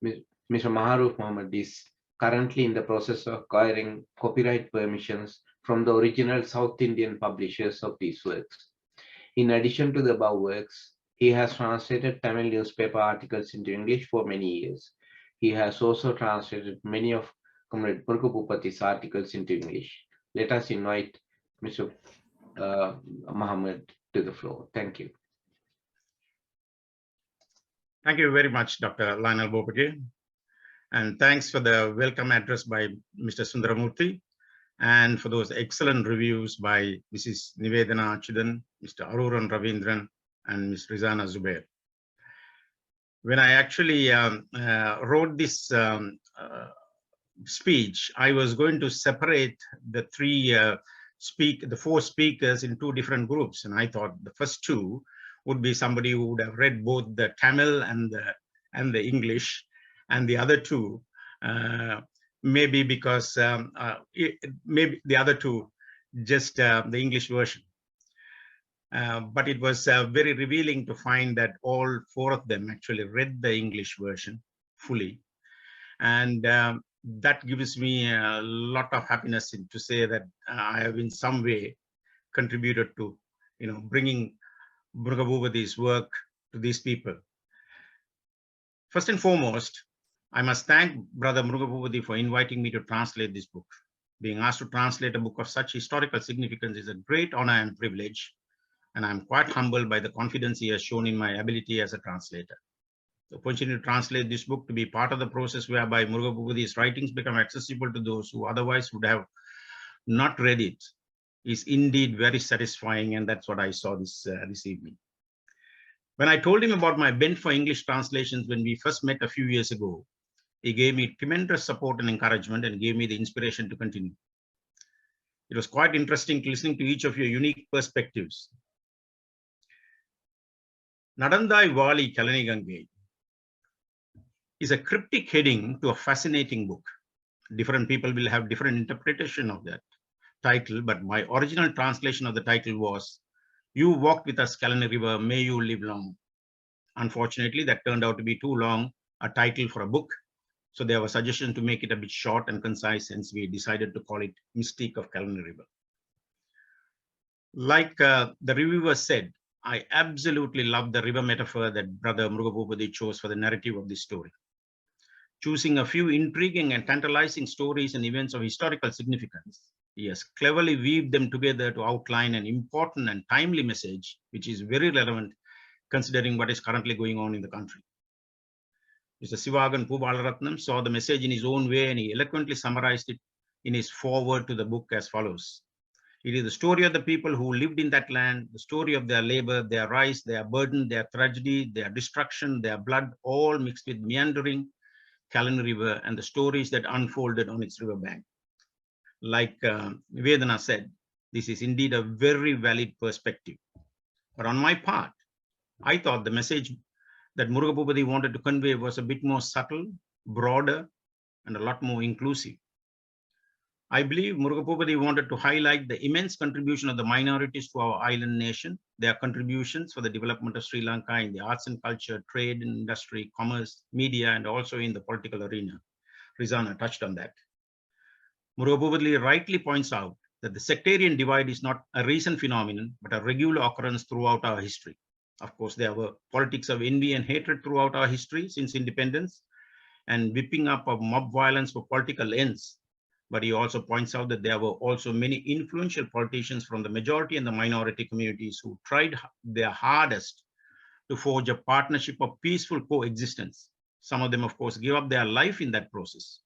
Mr. Maharuf Mohammed is currently in the process of acquiring copyright permissions from the original South Indian publishers of these works. In addition to the above works, he has translated Tamil newspaper articles into English for many years. He has also translated many of Comrade Murugapoopathy's articles into English. Let us invite Mr. Mohammed to the floor. Thank you. Thank you very much, Dr. Lionel Bopake. And thanks for the welcome address by Mr. Sundaramurthy, and for those excellent reviews by Mrs. Nivedana Achudan, Mr. Aruran Ravindran, and Ms. Rizana Zubair. When I actually wrote this speech, I was going to separate the four speakers in two different groups, and I thought the first two would be somebody who would have read both the Tamil and the English, and the other two maybe because maybe the other two just the English version. But it was very revealing to find that all four of them actually read the English version fully, and that gives me a lot of happiness to say that I have in some way contributed to, bringing Murugapoopathy's work to these people. First and foremost, I must thank Brother Murugapoopathy for inviting me to translate this book. Being asked to translate a book of such historical significance is a great honor and privilege, and I'm quite humbled by the confidence he has shown in my ability as a translator. The opportunity to translate this book, to be part of the process whereby Murugapoopathy's writings become accessible to those who otherwise would have not read it, is indeed very satisfying, and that's what I saw this evening. When I told him about my bent for English translations when we first met a few years ago, he gave me tremendous support and encouragement and gave me the inspiration to continue. It was quite interesting listening to each of your unique perspectives. Nadandai Vali Kelani Gange is a cryptic heading to a fascinating book. Different people will have different interpretation of that title, but my original translation of the title was, "You walked with us, Kelani River, may you live long." Unfortunately, that turned out to be too long a title for a book, so there was a suggestion to make it a bit short and concise, hence we decided to call it Mystique of Kelani River. Like the reviewer said, I absolutely love the river metaphor that Brother Murugapoopathy chose for the narrative of this story. Choosing a few intriguing and tantalizing stories and events of historical significance, he has cleverly weaved them together to outline an important and timely message, which is very relevant considering what is currently going on in the country. Mr. Sivagan Pubalaratnam saw the message in his own way, and he eloquently summarized it in his foreword to the book as follows. It is the story of the people who lived in that land, the story of their labor, their rise, their burden, their tragedy, their destruction, their blood, all mixed with meandering Kelani River and the stories that unfolded on its riverbank. Like Vedana said, this is indeed a very valid perspective. But on my part, I thought the message that Murugapoopathy wanted to convey was a bit more subtle, broader, and a lot more inclusive. I believe Murugapoopathy wanted to highlight the immense contribution of the minorities to our island nation, their contributions for the development of Sri Lanka in the arts and culture, trade and industry, commerce, media, and also in the political arena. Rizana touched on that. Murugapoopathy rightly points out that the sectarian divide is not a recent phenomenon, but a regular occurrence throughout our history. Of course, there were politics of envy and hatred throughout our history since independence, and whipping up of mob violence for political ends. But he also points out that there were also many influential politicians from the majority and the minority communities who tried their hardest to forge a partnership of peaceful coexistence. Some of them, of course, gave up their life in that process.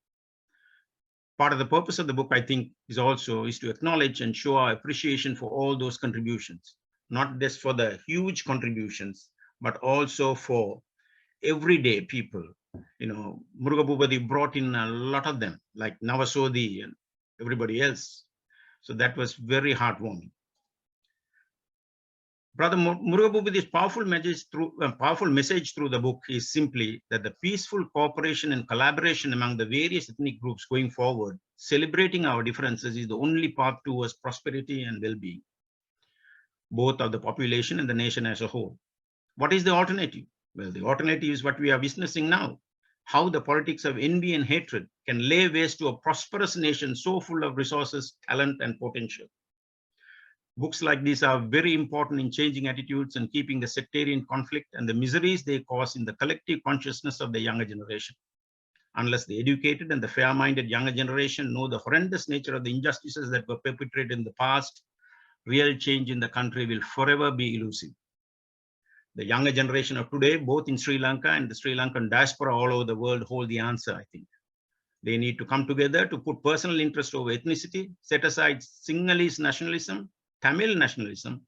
Part of the purpose of the book, I think, is to acknowledge and show our appreciation for all those contributions, not just for the huge contributions, but also for everyday people. Murugapoopathy brought in a lot of them, like Navasodhi and everybody else. So that was very heartwarming. Brother Murugapoopathy's powerful message through the book is simply that the peaceful cooperation and collaboration among the various ethnic groups going forward, celebrating our differences, is the only path towards prosperity and well-being, both of the population and the nation as a whole. What is the alternative? Well, the alternative is what we are witnessing now: how the politics of envy and hatred can lay waste to a prosperous nation so full of resources, talent, and potential. Books like these are very important in changing attitudes and keeping the sectarian conflict and the miseries they cause in the collective consciousness of the younger generation. Unless the educated and the fair-minded younger generation know the horrendous nature of the injustices that were perpetrated in the past, real change in the country will forever be elusive. The younger generation of today, both in Sri Lanka and the Sri Lankan diaspora all over the world, hold the answer, I think. They need to come together to put personal interest over ethnicity, set aside Sinhalese nationalism, Tamil nationalism,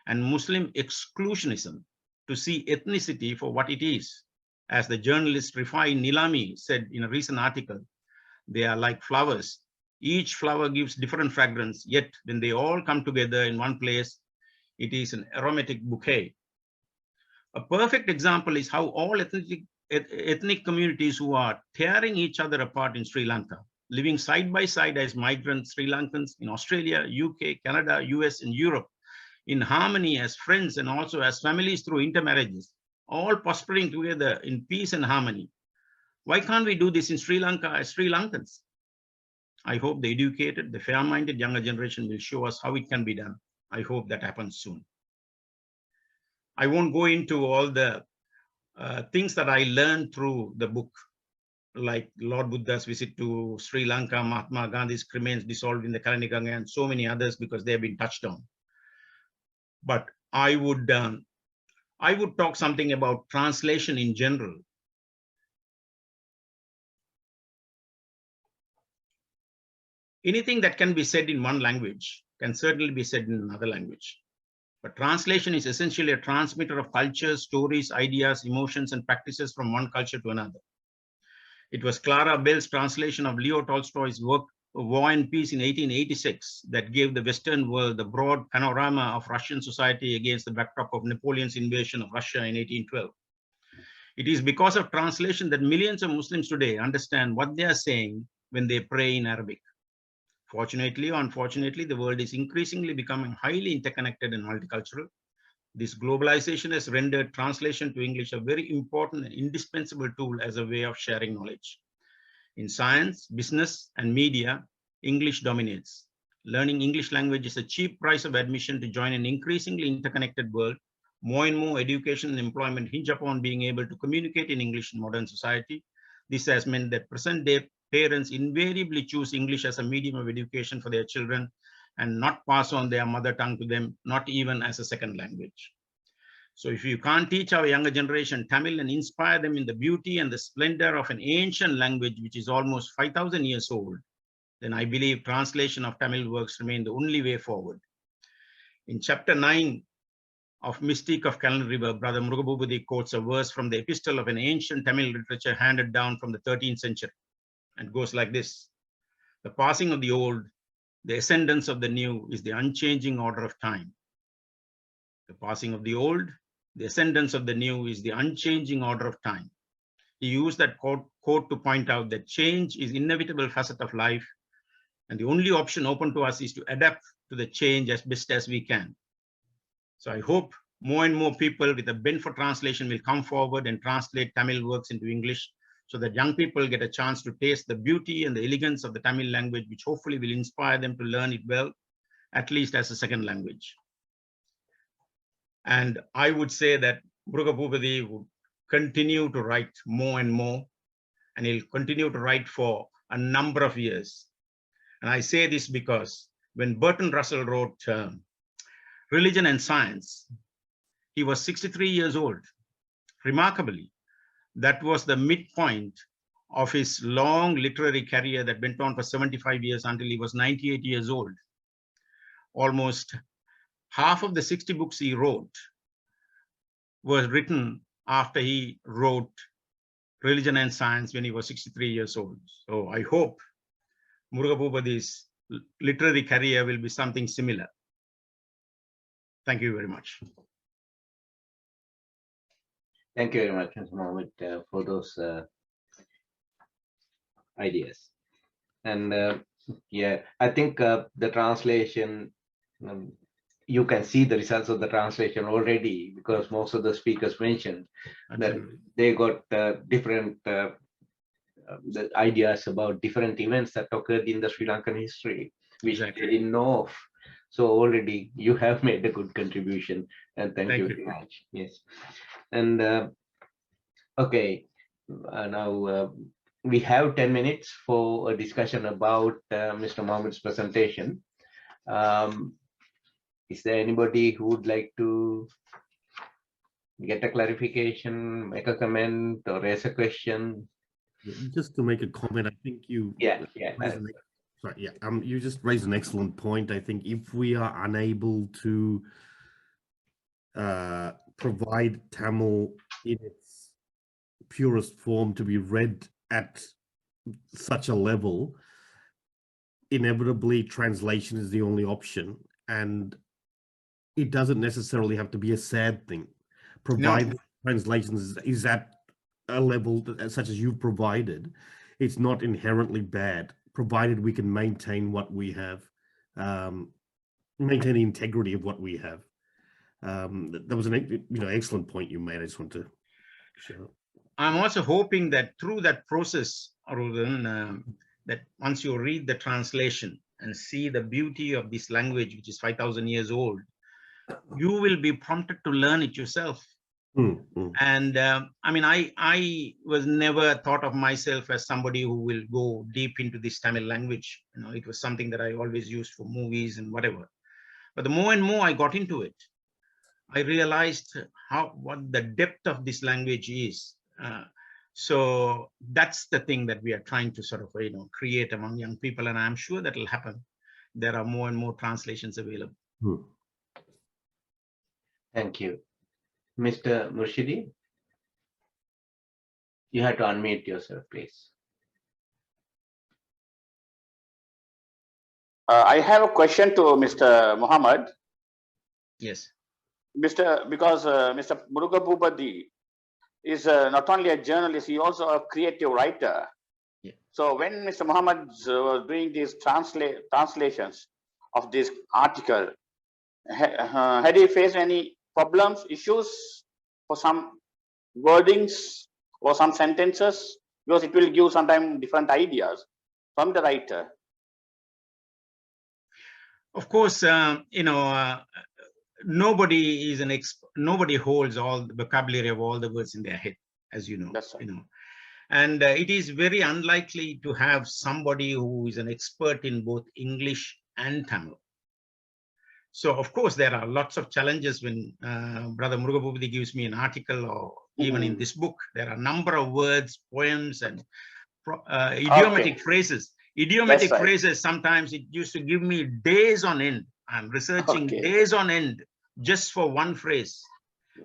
and Muslim exclusionism to see ethnicity for what it is. As the journalist Rifai Nilami said in a recent article, they are like flowers. Each flower gives different fragrance, yet when they all come together in one place, it is an aromatic bouquet. A perfect example is how all ethnic communities who are tearing each other apart in Sri Lanka, living side by side as migrant Sri Lankans in Australia, UK, Canada, US, and Europe, in harmony as friends and also as families through intermarriages, all prospering together in peace and harmony. Why can't we do this in Sri Lanka as Sri Lankans? I hope the educated, the fair-minded younger generation will show us how it can be done. I hope that happens soon. I won't go into all the things that I learned through the book, like Lord Buddha's visit to Sri Lanka, Mahatma Gandhi's remains dissolved in the Kelani Ganga, and so many others because they have been touched on. But I would talk something about translation in general. Anything that can be said in one language can certainly be said in another language. But translation is essentially a transmitter of cultures, stories, ideas, emotions, and practices from one culture to another. It was Clara Bell's translation of Leo Tolstoy's work, War and Peace in 1886, that gave the Western world the broad panorama of Russian society against the backdrop of Napoleon's invasion of Russia in 1812. It is because of translation that millions of Muslims today understand what they are saying when they pray in Arabic. Fortunately or unfortunately, the world is increasingly becoming highly interconnected and multicultural. This globalization has rendered translation to English a very important and indispensable tool as a way of sharing knowledge. In science, business, and media, English dominates. Learning English language is a cheap price of admission to join an increasingly interconnected world. More and more education and employment hinge upon being able to communicate in English in modern society. This has meant that present-day parents invariably choose English as a medium of education for their children and not pass on their mother tongue to them, not even as a second language. So if you can't teach our younger generation Tamil and inspire them in the beauty and the splendor of an ancient language, which is almost 5,000 years old, then I believe translation of Tamil works remain the only way forward. In chapter 9 of Mystique of Kelani, Brother Murugapoopathy quotes a verse from the epistle of an ancient Tamil literature handed down from the 13th century. And goes like this: the passing of the old, the ascendance of the new is the unchanging order of time. The passing of the old, the ascendance of the new is the unchanging order of time. He used that quote to point out that change is an inevitable facet of life, and the only option open to us is to adapt to the change as best as we can. So I hope more and more people with a bent for translation will come forward and translate Tamil works into English, so that young people get a chance to taste the beauty and the elegance of the Tamil language, which hopefully will inspire them to learn it well, at least as a second language. And I would say that Murugapoopathy would continue to write more and more, and he'll continue to write for a number of years. And I say this because when Bertrand Russell wrote Religion and Science, he was 63 years old. Remarkably, that was the midpoint of his long literary career that went on for 75 years until he was 98 years old. Almost half of the 60 books he wrote were written after he wrote Religion and Science when he was 63 years old. So I hope Murugapoopathy's literary career will be something similar. Thank you very much. Thank you very much, Mr. Mohammed, for those ideas. And yeah, I think the translation, you can see the results of the translation already, because most of the speakers mentioned that they got different the ideas about different events that occurred in the Sri Lankan history, which I didn't know of. So already you have made a good contribution, and thank you very much. Yes, and okay, now we have 10 minutes for a discussion about Mr. Mohammed's presentation. Is there anybody who would like to get a clarification, make a comment, or raise a question? Just to make a comment, I think you you just raised an excellent point. I think if we are unable to provide Tamil in its purest form to be read at such a level, inevitably translation is the only option, and it doesn't necessarily have to be a sad thing, provided translations is at a level such as you've provided. It's not inherently bad, provided we can maintain what we have, maintain the integrity of what we have. That was an excellent point you made. I just want to share. I'm also hoping that through that process, Arun, that once you read the translation and see the beauty of this language, which is 5,000 years old, you will be prompted to learn it yourself. And I mean, I was never thought of myself as somebody who will go deep into this Tamil language. You know, it was something that I always used for movies and whatever. But the more and more I got into it, I realized what the depth of this language is. So that's the thing that we are trying to sort of, create among young people. And I'm sure that will happen. There are more and more translations available. Thank you. Mr. Murshidi, you have to unmute yourself, please. I have a question to Mr. Muhammad. Yes. Because Mr. Murugapoopathy is not only a journalist, he also a creative writer. Yeah. So when Mr. Muhammad was doing these translations of this article, had he faced any problems, issues for some wordings or some sentences? Because it will give sometimes different ideas from the writer. Of course, nobody is an expert. Nobody holds all the vocabulary of all the words in their head, as you know. That's right. And it is very unlikely to have somebody who is an expert in both English and Tamil. So, of course, there are lots of challenges when Brother Murugapoopathy gives me an article, or even in this book, there are a number of words, poems, and idiomatic phrases. Idiomatic phrases, sometimes it used to give me days on end. I'm researching days on end just for one phrase,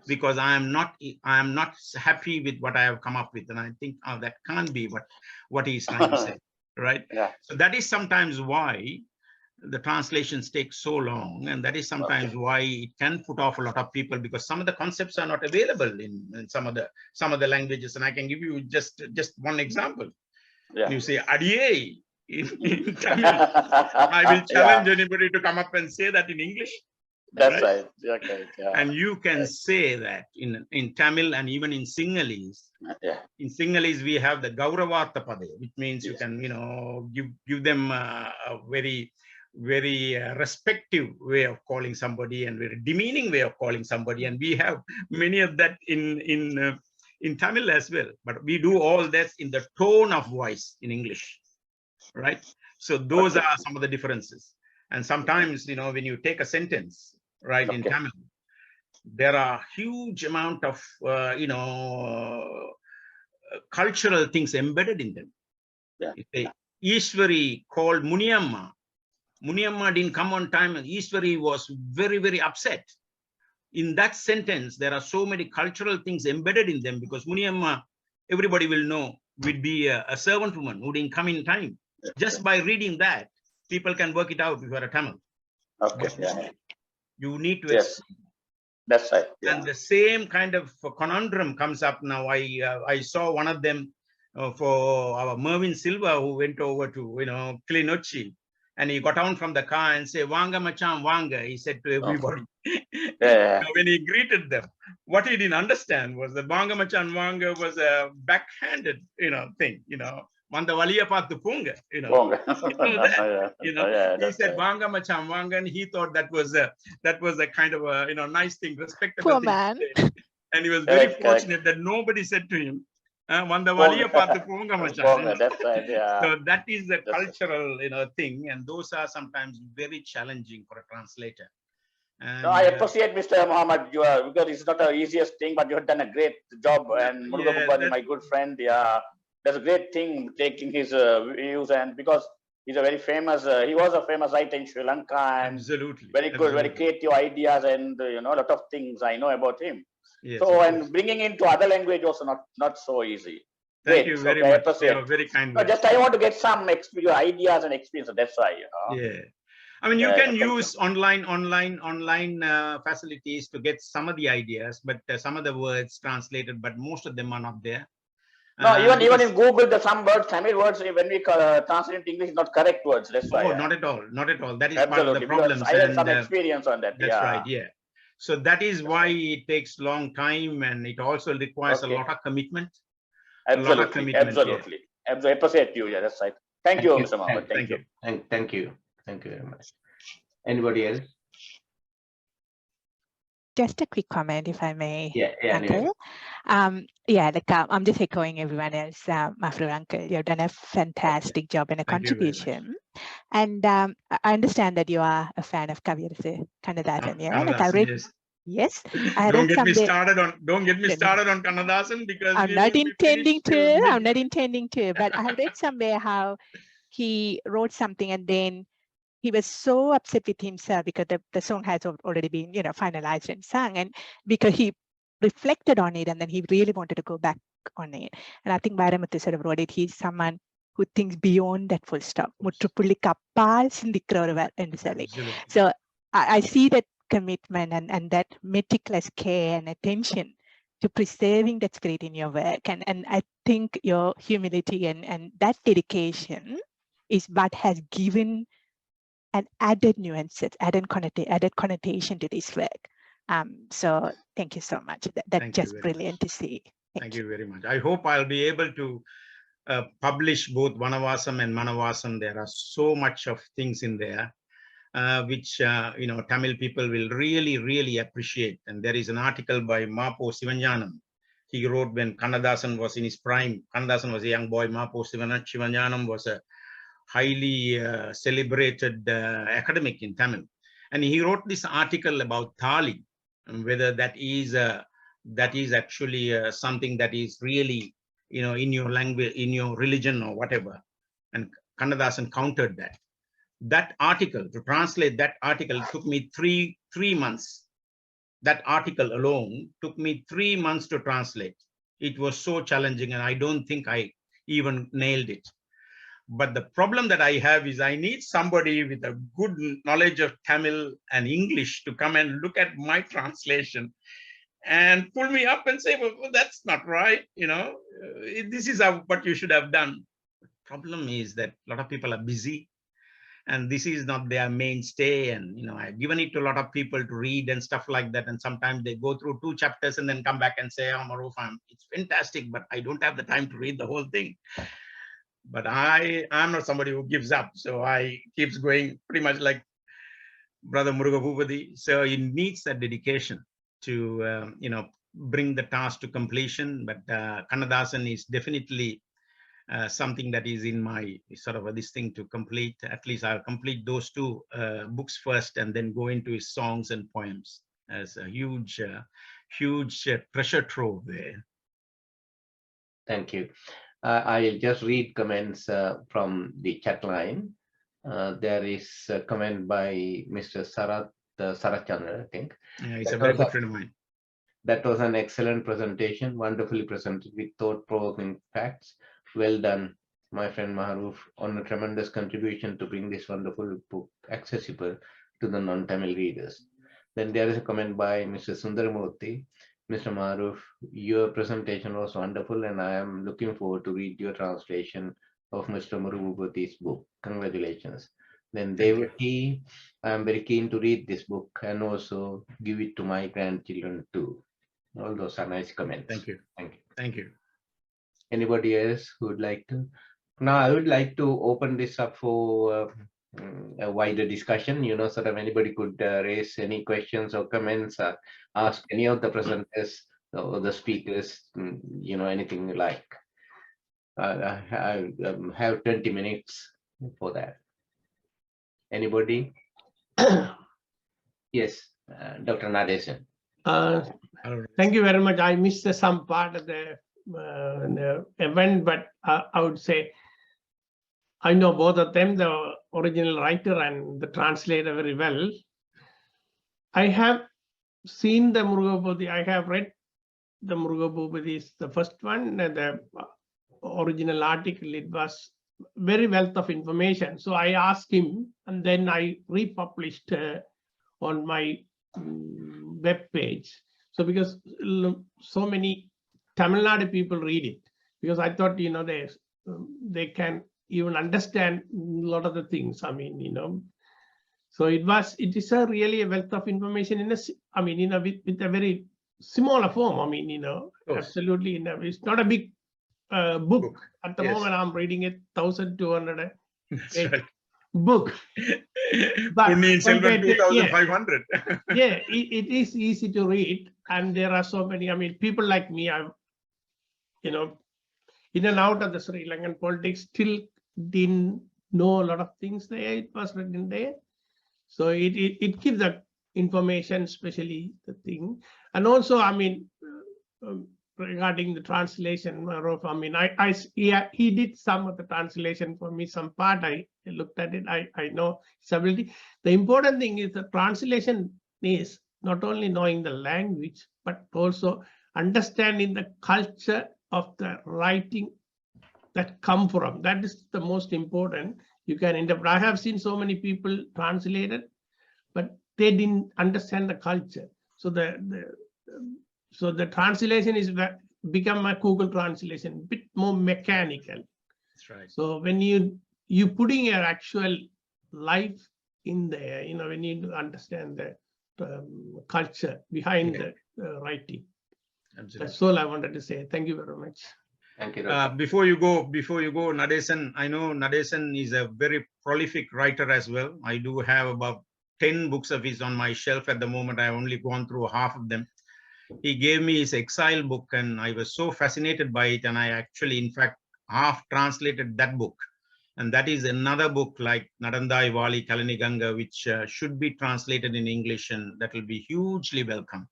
because I am not happy with what I have come up with. And I think, oh, that can't be what he's trying to say, right? Yeah. So that is sometimes why the translations take so long, and that is sometimes why it can put off a lot of people, because some of the concepts are not available in some of the languages. And I can give you just one example. Yeah. You say "adiye" in Tamil. I will challenge anybody to come up and say that in English. That's right. Okay. Yeah. And you can say that in Tamil and even in Sinhalese. Yeah. In Sinhalese, we have the Gauravartha Pade, which means you can, give them a very respective way of calling somebody and very demeaning way of calling somebody. And we have many of that in Tamil as well. But we do all that in the tone of voice in English, right? So those are some of the differences. And sometimes, when you take a sentence, right, in Tamil, there are huge amount of, cultural things embedded in them. Yeah. Ishwari called Muniyamma. Muniyamma didn't come on time, and Ishwari was very, very upset. In that sentence, there are so many cultural things embedded in them, because Muniyamma, everybody will know, would be a servant woman who didn't come in time. Just by reading that, people can work it out if you are a Tamil. Okay. Yeah. You need to explain. That's right. Yeah. And the same kind of conundrum comes up now. I saw one of them for our Mervyn Silva, who went over to Kilinochchi, and he got down from the car and said, "Wanga machan wanga," he said to everybody. Yeah. When he greeted them, what he didn't understand was that Vanga Machan Vanga was a backhanded, thing, Manda Valia Patu Punga, Wrong. that, Yeah, he that's said right. Vanga Machan Vanga, and he thought that was a kind of a, nice thing, respectable Poor thing to man. say. And he was very Correct, correct. fortunate that nobody said to him, Manda Wrong. Valia Patu Punga Machan. Wrong, that's right. Yeah. So that is a That's cultural, thing, and those are sometimes very challenging for a translator. And, no, I appreciate Mr. Muhammad. You are, because it's not the easiest thing, but you have done a great job. And Murugapoopathy, my good friend, yeah, that's a great thing taking his views, and because he's a very famous, he was a famous writer in Sri Lanka, and absolutely, very good, very absolutely. creative ideas, and a lot of things I know about him. Yes, So, of and course. bringing into other language also not so easy. Thank Great. you So, very I much. appreciate. You're very kind No, words. just I want to get some ideas and experience. That's why. Yeah. I mean, you Yeah, can thank you. use online facilities to get some of the ideas, but some of the words translated, but most of them are not there. No, even Because- in Google, some words, Tamil words, when we translate into English, not correct words. That's why. Oh, not at all, not at all. That is Absolutely, part of the because problems. I had some and, experience on that. That's Yeah. right. Yeah. So that is why it takes long time, and it also requires Okay. a lot of commitment. Absolutely, absolutely. I appreciate you. Yeah, that's right. Thank you, Mr. Mohammed. Thank you. Thank you. Thank you very much. Anybody else? Just a quick comment, if I may. Yeah. Okay. I'm just echoing everyone else. Mafru uncle, you've done a fantastic job and a Thank you very much. contribution. And I understand that you are a fan of Kavirtha Kannadasan. Yeah, like I read. Yes, I Don't read get me someday. started on Kannadasan, because I'm we not will be intending finished till to. mid- I'm not intending to. But I read somewhere how he wrote something and then he was so upset with himself because the song has already been, finalized and sung, and because he reflected on it and then he really wanted to go back on it. And I think Bharamuthu sort of wrote it. He's someone who thinks beyond that full stop. Mutrupulli kappal sindikkuravaru endu solli. Absolutely. So I see that commitment and that meticulous care and attention to preserving that spirit in your work. And I think your humility and that dedication is what has given an added nuances, added connotation to this work. So thank you so much. That's Thank you just very brilliant to see. Thank you very much. I hope I'll be able to publish both Vanavasam and Manavasam. There are so much of things in there, which, Tamil people will really, really appreciate. And there is an article by Mapo Sivanyanam. He wrote when Kannadasan was in his prime. Kannadasan was a young boy. Mapo Sivanyanam was a highly celebrated academic in Tamil. And he wrote this article about Thali, and whether that is actually something that is really, in your language, in your religion or whatever. And Kannadasan countered that. That article, to translate that article, took me three months. That article alone took me 3 months to translate. It was so challenging, and I don't think I even nailed it. But the problem that I have is I need somebody with a good knowledge of Tamil and English to come and look at my translation and pull me up and say, well, that's not right. This is what you should have done. The problem is that a lot of people are busy, and this is not their mainstay. And, I've given it to a lot of people to read and stuff like that. And sometimes they go through 2 chapters and then come back and say, oh, Maruf, it's fantastic, but I don't have the time to read the whole thing. But I'm not somebody who gives up. So I keeps going, pretty much like Brother Murugapoopathy. So he needs that dedication to, bring the task to completion. But Kannadasan is definitely something that is in my sort of this thing to complete. At least I'll complete those 2 books first, and then go into his songs and poems as a huge treasure trove there. Thank you. I'll just read comments from the chat line. There is a comment by Mr. Sarachandra, I think. Yeah, he's a very good friend of mine. That was an excellent presentation, wonderfully presented with thought-provoking facts. Well done, my friend Maharoof, on a tremendous contribution to bring this wonderful book accessible to the non-Tamil readers. Then there is a comment by Mr. Sundaramurthy. Mr. Maharoof, your presentation was wonderful, and I am looking forward to read your translation of Mr. Murugapoopathy's book. Congratulations. Then Devaki, I'm very keen to read this book and also give it to my grandchildren too. All those are nice comments. Thank you. Thank you. Thank you. Anybody else who would like to? Now, I would like to open this up for a wider discussion. Sort of anybody could raise any questions or comments, or ask any of the presenters or the speakers, anything you like. I have 20 minutes for that. Anybody? Yes, Dr. Nadesan. Thank you very much. I missed some part of the event, but I would say I know both of them, the original writer and the translator, very well. I have seen the Murugapoopathy. I have read the Murugapoopathy, is the first one, and the original article. It was very wealth of information. So I asked him, and then I republished on my web page. So because so many Tamil Nadu people read it, because I thought, they can even understand a lot of the things. I mean, so it is a really a wealth of information in a, with a very smaller form. I mean, absolutely, it's not a big book. At the moment, I'm reading it 1,200 Right. book. But Ponniyin Selvan 2,500. Yeah, it is easy to read, and there are so many. People like me, I've, in and out of the Sri Lankan politics, still didn't know a lot of things there. It was written there, so it gives the information, especially the thing, and also, regarding the translation, he did some of the translation for me. Some part I looked at it. I know his ability. The important thing is the translation is not only knowing the language, but also understanding the culture of the writing that come from. That is the most important. You can interpret. I have seen so many people translate it, but they didn't understand the culture. So the translation is become a Google translation, a bit more mechanical. That's right. So when you putting your actual life in there, when you understand the culture behind the writing. Absolutely. That's all I wanted to say. Thank you very much. Thank you. Before you go, Nadesan, I know Nadesan is a very prolific writer as well. I do have about 10 books of his on my shelf at the moment. I've only gone through half of them. He gave me his Exile book, and I was so fascinated by it. And I actually, in fact, half translated that book. And that is another book like Nadandai Vali Kalani Ganga, which should be translated in English, and that will be hugely welcome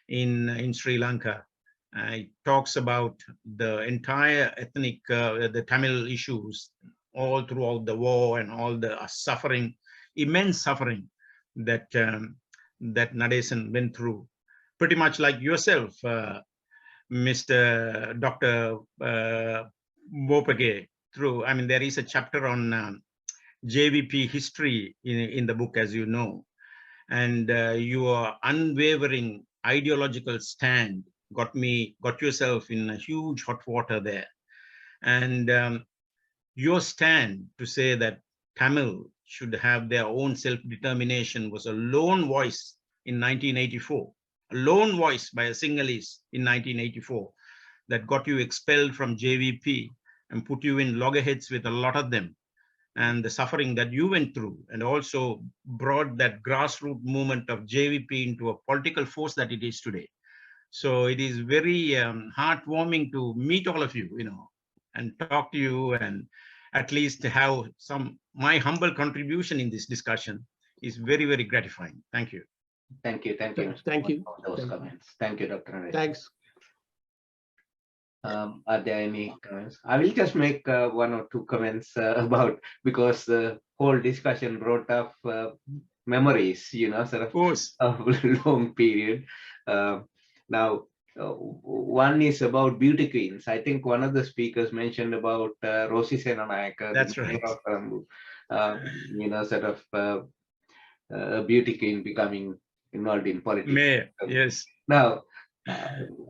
in Sri Lanka. It talks about the entire ethnic, the Tamil issues all throughout the war and all the suffering, immense suffering that that Nadesan went through. Pretty much like yourself, Mr. Dr. Bopage, through. There is a chapter on JVP history in the book, as you know, and your unwavering ideological stand got yourself in a huge hot water there. And your stand to say that Tamil should have their own self-determination was a lone voice in 1984, a lone voice by a Sinhalese in 1984 that got you expelled from JVP and put you in loggerheads with a lot of them, and the suffering that you went through, and also brought that grassroots movement of JVP into a political force that it is today. So it is very heartwarming to meet all of you, and talk to you, and at least have my humble contribution in this discussion is very, very gratifying. Thank you. Thank you. Thank you. Thank you. For those comments. Thank you, Dr. Nadesan. Thanks. Are there any comments? I will just make one or two comments because the whole discussion brought up memories, sort of long period. Now, one is about beauty queens. I think one of the speakers mentioned about Rosie Senanayake. That's right. Sort of a beauty queen becoming involved in politics. Mayor, yes. Now,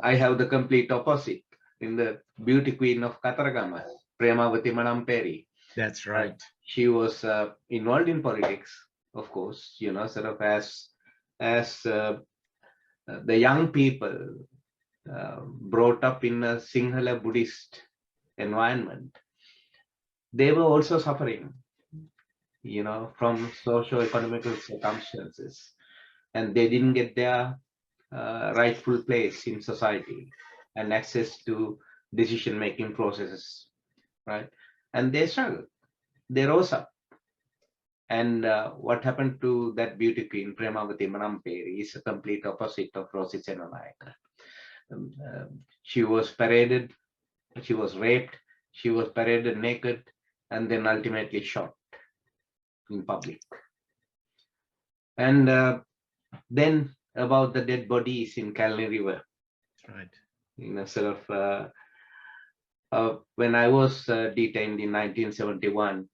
I have the complete opposite in the beauty queen of Kataragama, Premavati Manamperi. That's right. She was involved in politics, of course, you know, sort of as the young people brought up in a Sinhala Buddhist environment. They were also suffering, you know, from socio-economical circumstances, and they didn't get their rightful place in society and access to decision-making processes, right? And they struggled. They rose up. And what happened to that beauty queen, Premavati Manamperi, is a complete opposite of Rosie Senanayaka. She was paraded, she was raped, she was paraded naked, and then ultimately shot in public. And then about the dead bodies in Kelani River. Right. You know, sort of when I was detained in 1971,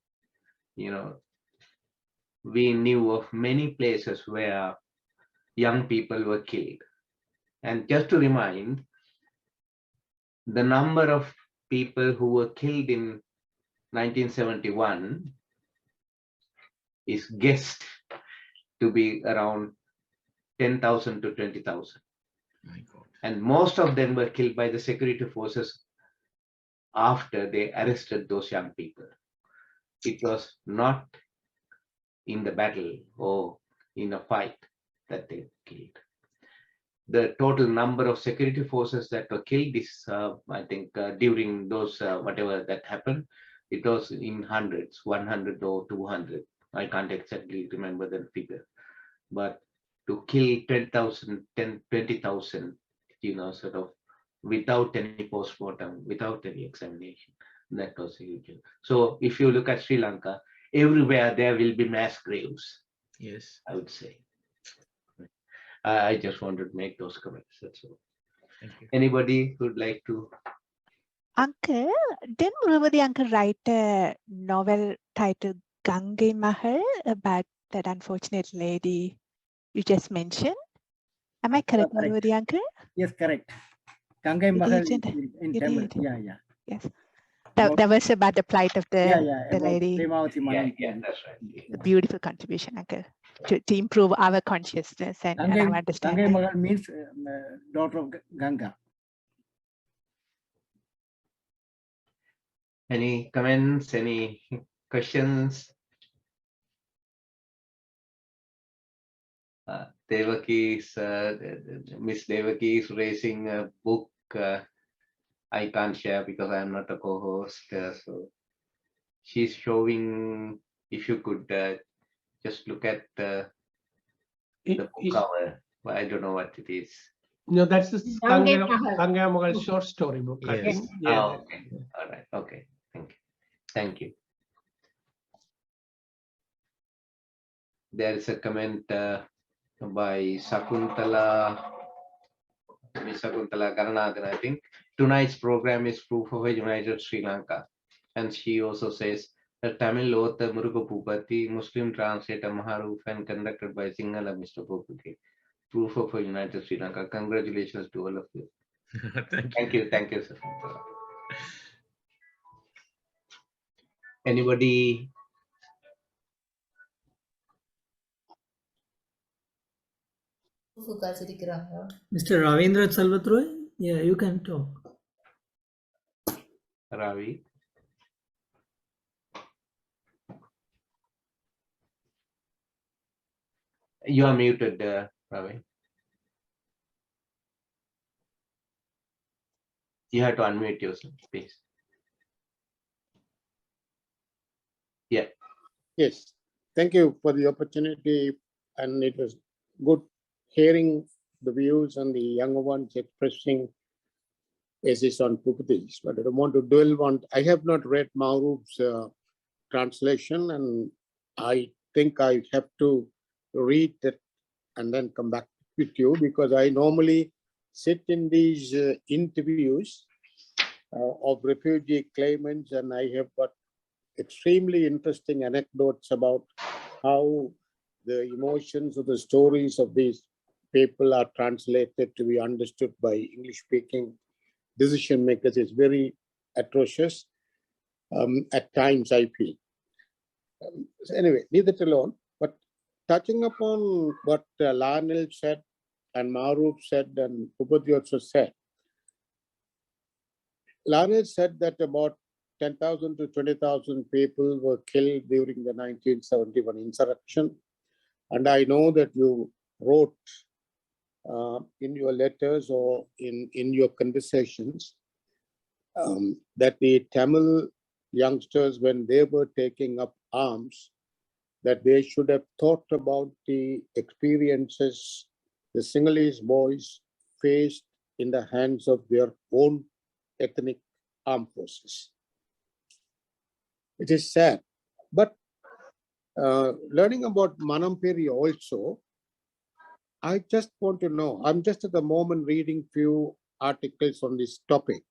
you know, we knew of many places where young people were killed. And just to remind, the number of people who were killed in 1971 is guessed to be around 10,000 to 20,000. My God. And most of them were killed by the security forces after they arrested those young people. It was not in the battle or in a fight that they killed. The total number of security forces that were killed is, I think, during those, whatever that happened, it was in hundreds, 100 or 200. I can't exactly remember the figure. But to kill 10,000, 20,000, you know, sort of without any postmortem, without any examination, that was huge. So if you look at Sri Lanka, everywhere there will be mass graves. Yes, I would say. I just wanted to make those comments. That's all. thank you. Anybody who'd like to? Uncle, didn't Muruvadi uncle write a novel titled Gangai Mahal about that unfortunate lady you just mentioned? Am I correct, Correct. Muruvadi uncle? Yes, correct. Gangai You Mahal did. in You Tamil. did. Yeah, yeah. Yes. That was about the plight of Yeah, the yeah. About lady. Premavati Yeah, Manamperi. that's right. A beautiful contribution, uncle, to improve our consciousness and our Gangai understanding. Mahal means daughter of Ganga. Any comments? Any questions? Miss Devaki is raising a book. I can't share because I'm not a co-host. So she's showing. If you could just look at the book cover. I don't know what it is. No, that's the Gangai Mahal. Gangai Mahal short story book, I Yes. think. Yeah. Oh, okay. All right. Okay. Thank you. Thank you. There is a comment by Sakuntala, Miss Sakuntala Karanathan, I think. Tonight's program is proof of a united Sri Lanka. And she also says, the Tamil author Murugapoopathy, Muslim translator Maharoof, and conducted by Sinhala Mr. Popake. Proof of a united Sri Lanka. Congratulations to all of you. Thank you. Thank you, Sakuntala. Anybody? Mr. Ravindra Salvatroy, yeah, you can talk. Ravi? You are muted, Ravi. You have to unmute yourself, please. Yeah. Yes, thank you for the opportunity, and it was good hearing the views and the younger ones expressing essays on Pupathis, but I don't want to dwell on. I have not read Maurub's translation, and I think I have to read that and then come back with you, because I normally sit in these interviews of refugee claimants, and I have got extremely interesting anecdotes about how the emotions or the stories of these people are translated to be understood by English-speaking decision makers. Is very atrocious. at times, I feel. So anyway, leave it alone. But touching upon what Lionel said and Maruf said and Bhupathi also said, Lionel said that about 10,000 to 20,000 people were killed during the 1971 insurrection. And I know that you wrote in your letters or in your conversations that the Tamil youngsters, when they were taking up arms, that they should have thought about the experiences the Sinhalese boys faced in the hands of their own ethnic armed forces. It is sad, but learning about Manamperi also, I just want to know, I'm just at the moment reading few articles on this topic.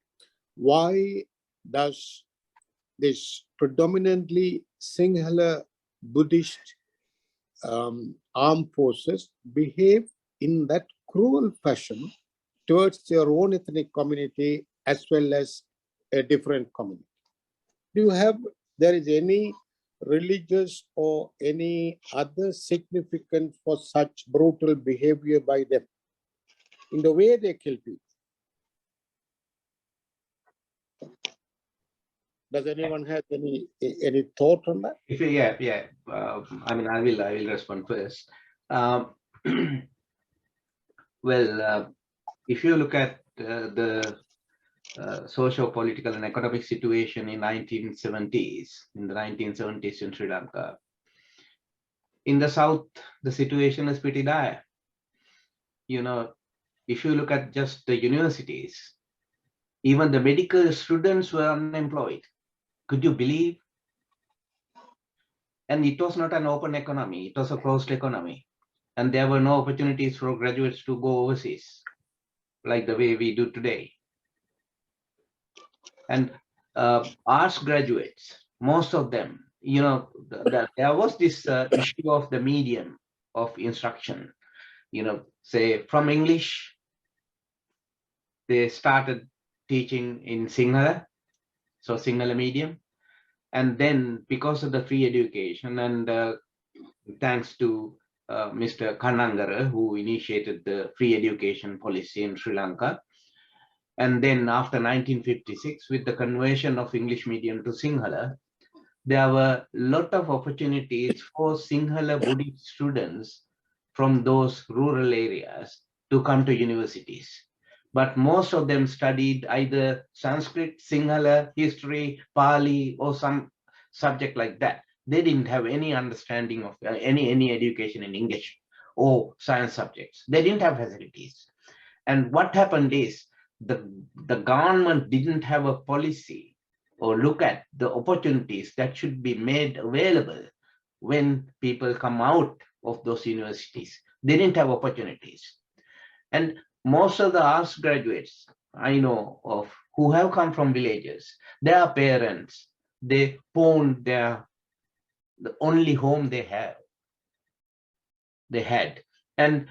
Why does this predominantly Sinhala Buddhist armed forces behave in that cruel fashion towards their own ethnic community as well as a different community? Do you have, there is any religious or any other significance for such brutal behavior by them in the way they kill people? Does anyone have any thought on that? If you, I mean, I will respond first. Well, if you look at the socio-political and economic situation in 1970s, in the 1970s in Sri Lanka, in the south, the situation is pretty dire. You know, if you look at just the universities, even the medical students were unemployed. Could you believe? And it was not an open economy, it was a closed economy. And there were no opportunities for graduates to go overseas, like the way we do today. And arts graduates, most of them, you know, there was this issue of the medium of instruction. You know, say from English, they started teaching in Sinhala, so Sinhala medium. And then because of the free education and thanks to Mr. Kanangara, who initiated the free education policy in Sri Lanka. And then after 1956, with the conversion of English medium to Sinhala, there were a lot of opportunities for Sinhala Buddhist students from those rural areas to come to universities. But most of them studied either Sanskrit, Sinhala, history, Pali, or some subject like that. They didn't have any understanding of any education in English or science subjects. They didn't have facilities. And what happened is the government didn't have a policy or look at the opportunities that should be made available when people come out of those universities. They didn't have opportunities. And most of the arts graduates I know of who have come from villages, their parents, they pawned the only home they had. And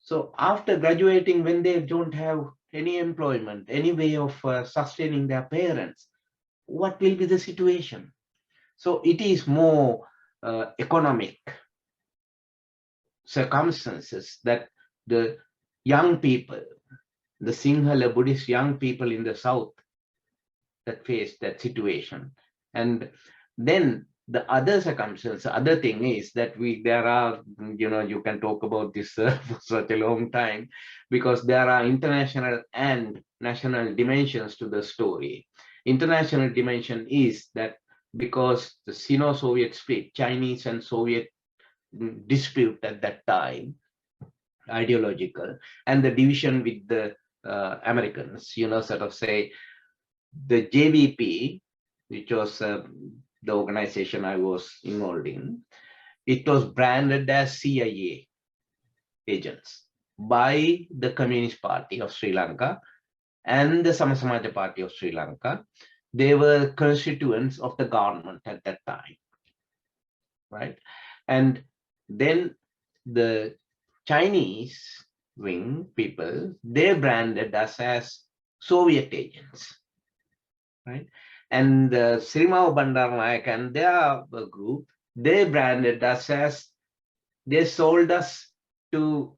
so after graduating, when they don't have any employment, any way of sustaining their parents, what will be the situation? So it is more economic circumstances that the young people, the Sinhala Buddhist young people in the south, that face that situation. And then the other circumstance, the other thing is that there are, you know, you can talk about this for such a long time, because there are international and national dimensions to the story. International dimension is that because the Sino-Soviet split, Chinese and Soviet dispute at that time, ideological, and the division with the Americans, you know, sort of say, the JVP, which was the organization I was involved in, it was branded as CIA agents by the Communist Party of Sri Lanka and the Samasamaja Party of Sri Lanka. They were constituents of the government at that time, right? And then the Chinese wing people, they branded us as Soviet agents, right? And Srimao Bandaranaike and their group, they branded us as, they sold us to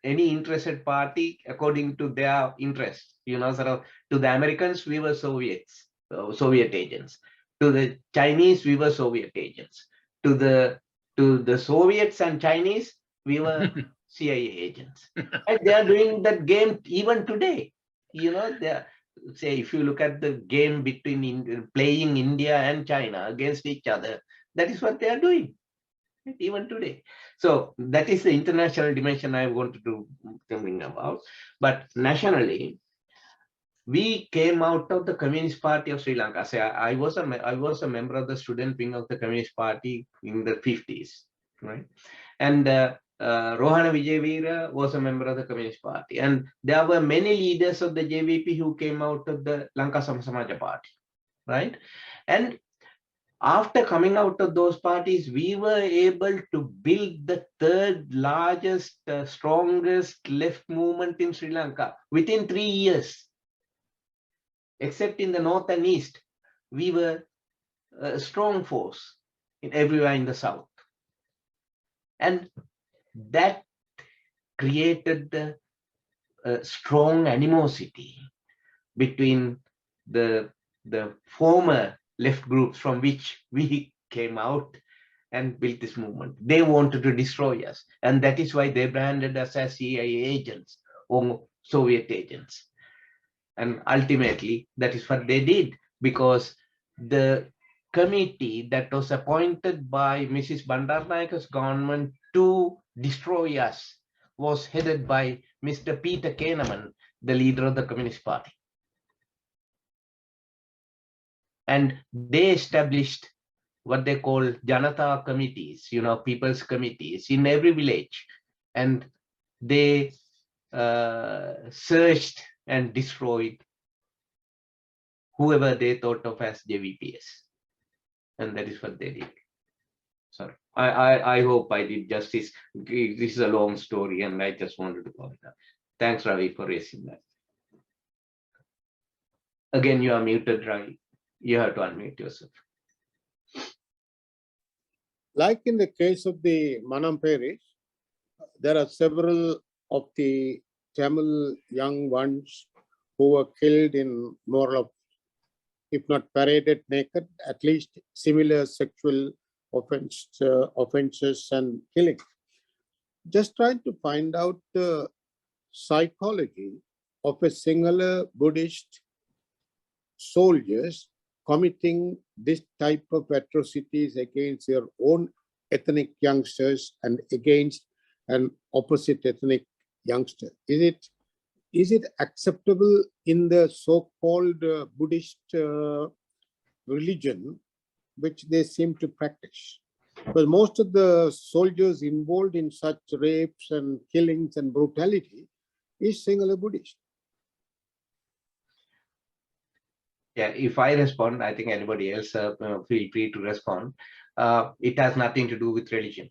any interested party according to their interest. You know, sort of, to the Americans, we were Soviets, Soviet agents. To the Chinese, we were Soviet agents. To the Soviets and Chinese, we were CIA agents. And they are doing that game even today. You know, they say, if you look at the game between playing India and China against each other, that is what they are doing even today. So that is the international dimension I wanted to bring about. But nationally, we came out of the Communist Party of Sri Lanka. So I was a member of the student wing of the Communist Party in the 50s, right? And Rohana Vijayveera was a member of the Communist Party. And there were many leaders of the JVP who came out of the Lanka Samsamaja Party, right? And after coming out of those parties, we were able to build the third largest, strongest left movement in Sri Lanka within 3 years. Except in the north and east, we were a strong force in everywhere in the south. And that created a strong animosity between the former left groups from which we came out and built this movement. They wanted to destroy us. And that is why they branded us as CIA agents or Soviet agents. And ultimately, that is what they did, because the committee that was appointed by Mrs. Bandaranaike's government to destroy us was headed by Mr. Peter Kahneman, the leader of the Communist Party. And they established what they call Janata committees, you know, people's committees in every village. And they searched and destroyed whoever they thought of as JVPs. And that is what they did. Sorry, I hope I did justice. This is a long story and I just wanted to call it up. Thanks, Ravi, for raising that. Again, you are muted, Ravi. You have to unmute yourself. Like in the case of the Manam parish, there are several of the Tamil young ones who were killed in more of, if not paraded naked, at least similar sexual offenses and killing. Just trying to find out the psychology of a singular Buddhist soldiers committing this type of atrocities against their own ethnic youngsters and against an opposite ethnic youngster. Is it acceptable in the so-called Buddhist religion, which they seem to practice? Because most of the soldiers involved in such rapes and killings and brutality is singular Buddhist. Yeah, if I respond, I think anybody else feel free to respond. It has nothing to do with religion.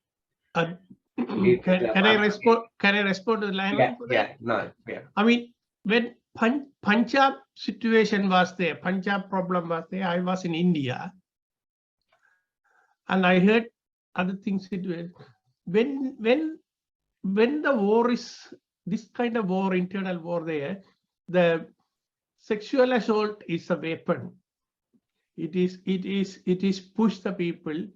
Can I respond? Can I respond to the line? Yeah. I mean, when Punjab situation was there, Punjab problem was there, I was in India, and I heard other things. When the war is this kind of war, internal war there, the sexual assault is a weapon. It is push the people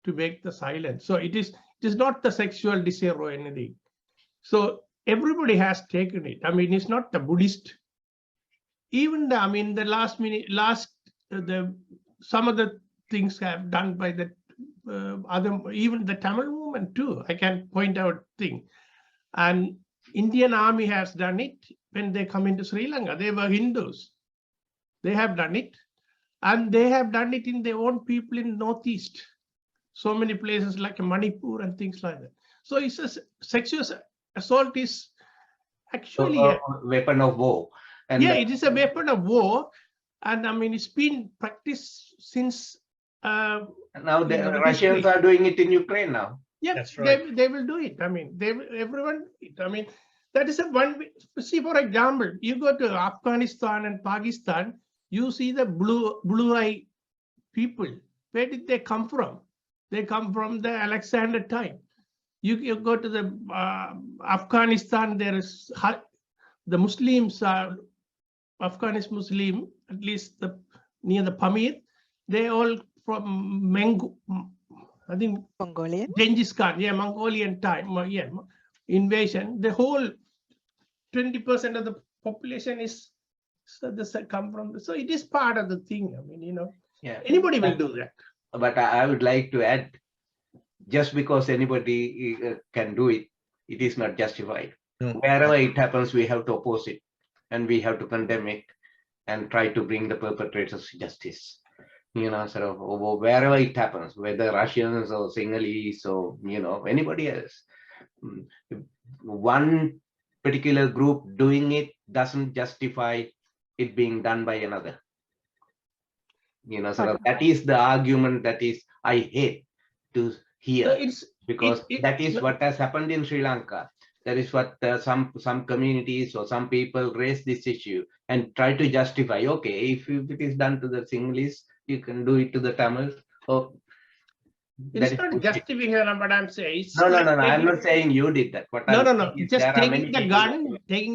to make the silence. So it is not the sexual desire or anything. So everybody has taken it. I mean, it's not the Buddhist. Even the last minute, some of the things have done by the even the Tamil movement too. I can point out thing, and Indian army has done it when they come into Sri Lanka. They were Hindus. They have done it, and they have done it in their own people in Northeast. So many places like Manipur and things like that. So it's a sexual assault is actually a weapon of war. And yeah, it is a weapon of war, and I mean it's been practiced since. Now the Russians are doing it in Ukraine now. Yeah, that's right. They will do it. I mean, everyone. I mean, that is a one. See, for example, you go to Afghanistan and Pakistan, you see the blue-eye people. Where did they come from? They come from the Alexander time. You go to the Afghanistan, there is the Muslims are Afghanistan Muslim, at least near the Pamir. They all from I think Mongolian. Genghis Khan, yeah, Mongolian time, yeah, invasion. The whole 20% of the population is come from. So it is part of the thing. I mean, yeah, anybody will do that. But I would like to add, just because anybody can do it, it is not justified. Wherever it happens, we have to oppose it, and we have to condemn it, and try to bring the perpetrators to justice. Sort of wherever it happens, whether Russians or Sinhalese or anybody else. One particular group doing it doesn't justify it being done by another. Sort of that is the argument that is I hate to hear, because that is what has happened in Sri Lanka. That is what some communities or some people raise this issue and try to justify. Okay, if it is done to the Sinhalese, you can do it to the Tamils. Oh, it's not justifying what I'm saying. No. I'm not saying you did that. No. Just taking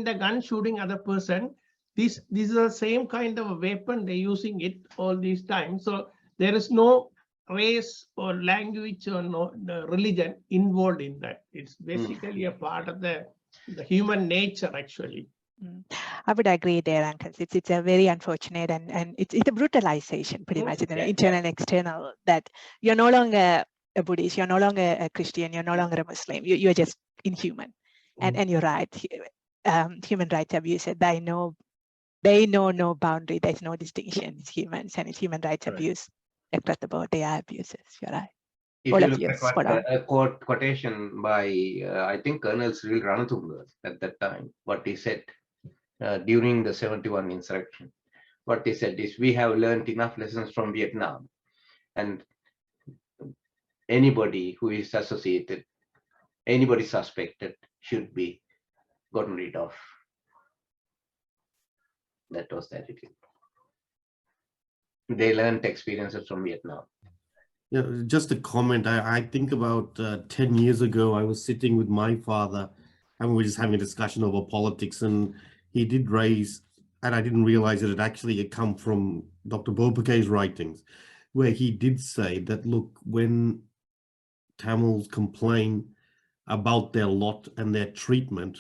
the gun, shooting other person. This is the same kind of a weapon they're using it all these times. So there is no race or language or no religion involved in that. It's basically a part of the human nature, actually. I would agree there, Uncle. It's a very unfortunate and it's a brutalization, pretty much, internal and external, that you're no longer a Buddhist, you're no longer a Christian, you're no longer a Muslim, you're just inhuman. And you're right, human rights abuses, they know no boundary, there's no distinction. It's humans, and it's human rights abuse across the board. They are abuses. You're right. If you look at a quotation by I think Colonel Cyril Ranatunga at that time, what he said during the 71 insurrection, what he said is, we have learned enough lessons from Vietnam, and anybody who is associated, anybody suspected should be gotten rid of. That was the attitude. They learned experiences from Vietnam. Yeah, just a comment. I think about 10 years ago, I was sitting with my father and we were just having a discussion over politics, and he did raise, and I didn't realize that it actually had come from Dr. Bopakay's writings, where he did say that, look, when Tamils complain about their lot and their treatment,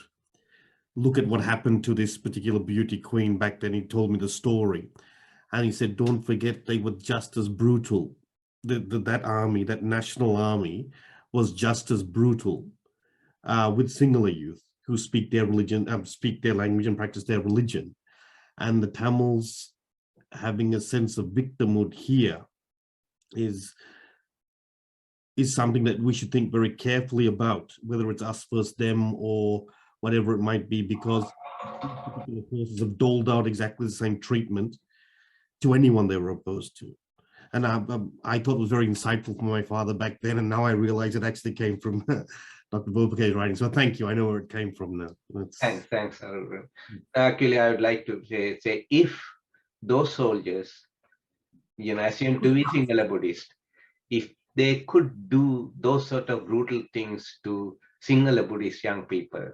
look at what happened to this particular beauty queen back then. He told me the story. And he said, don't forget, they were just as brutal. That army, that national army, was just as brutal with Sinhala youth who speak their religion, speak their language and practice their religion. And the Tamils having a sense of victimhood here is something that we should think very carefully about, whether it's us versus them or whatever it might be, because particular forces have doled out exactly the same treatment to anyone they were opposed to. And I thought it was very insightful from my father back then, and now I realize it actually came from Dr. Bopakay's writing. So thank you. I know where it came from now. Thanks. Actually, I would like to say if those soldiers, assume to be Sinhala Buddhist, if they could do those sort of brutal things to Sinhala Buddhist young people,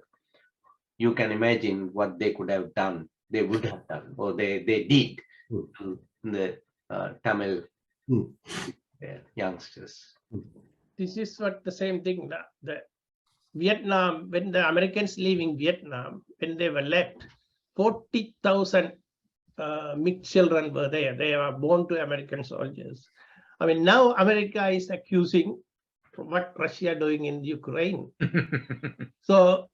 you can imagine what they could have done, they would have done, or they did to the Tamil youngsters. This is what the same thing, the Vietnam, when the Americans leaving Vietnam, when they were left, 40,000 mixed children were there. They were born to American soldiers. I mean, now America is accusing what Russia doing in Ukraine. So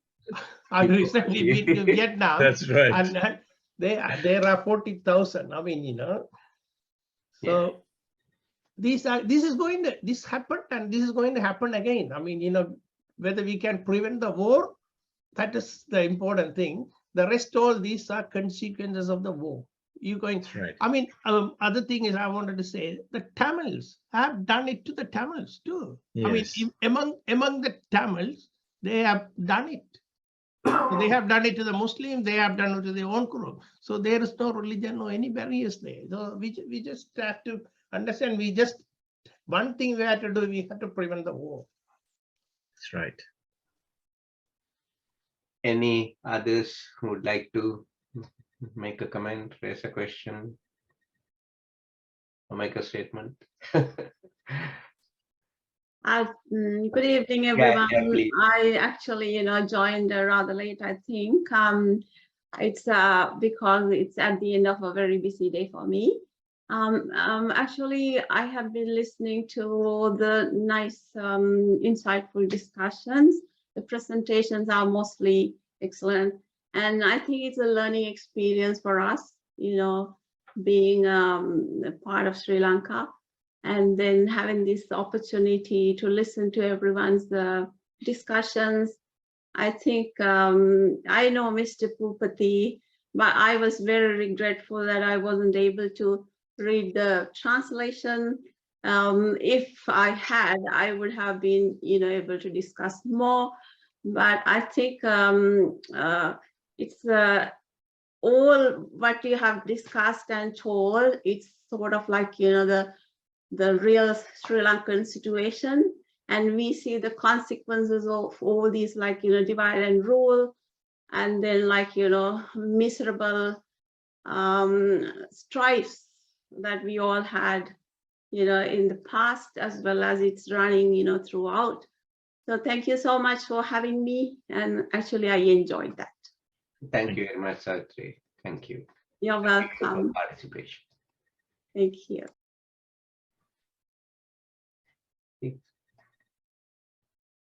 I recently been to Vietnam. That's right. And there are 40,000. I mean, so this happened and this is going to happen again. I mean, whether we can prevent the war, that is the important thing. The rest, all these are consequences of the war. Right. I mean, other thing is I wanted to say the Tamils have done it to the Tamils too. Yes. I mean, among the Tamils, they have done it. So they have done it to the Muslim, they have done it to their own group. So there is no religion or any barriers there. So we just have to understand, one thing we have to do, we have to prevent the war. That's right. Any others who would like to make a comment, raise a question, or make a statement? Good evening, everyone. please. I actually, joined rather late, I think. It's because it's at the end of a very busy day for me. Actually, I have been listening to the nice, insightful discussions. The presentations are mostly excellent. And I think it's a learning experience for us, being a part of Sri Lanka. And then having this opportunity to listen to everyone's discussions. I think I know Mr. Poopathy, but I was very regretful that I wasn't able to read the translation. If I had, I would have been able to discuss more. But I think it's all what you have discussed and told. It's sort of like the real Sri Lankan situation, and we see the consequences of all these divide and rule, and then miserable strifes that we all had in the past, as well as it's running throughout. So thank you so much for having me, and actually I enjoyed that. Thank you very much, Satri. Thank you. You're welcome. Thank you for participation. Thank you.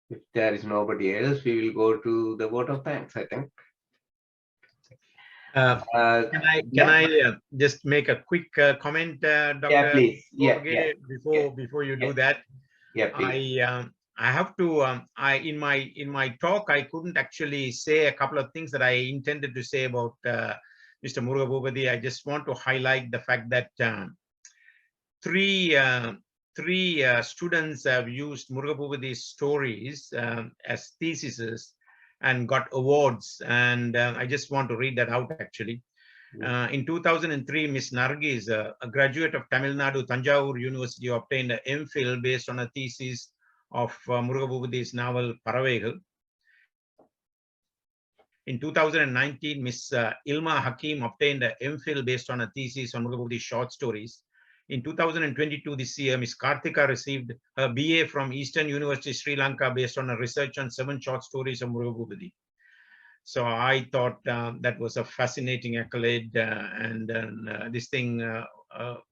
If there is nobody else, we will go to the vote of thanks, I think. Can I just make a quick comment, Dr. Yeah, please. Before you do that? Yeah, please. I have to. In my talk, I couldn't actually say a couple of things that I intended to say about Mr. Murugapoopathy. I just want to highlight the fact that three students have used Murugapoopathy's stories as theses and got awards, and I just want to read that out actually. In 2003, Miss Nargis, a graduate of Tamil Nadu Tanjavur University, obtained an MPhil based on a thesis of Murugapoopathy's novel Paravaigal. In 2019, Miss Ilma Hakim obtained an MPhil based on a thesis on Murugapoopathy's short stories. In 2022, this year, Ms. Karthika received her BA from Eastern University, Sri Lanka, based on a research on 7 short stories of Murugapoopathy. So I thought that was a fascinating accolade, and this thing,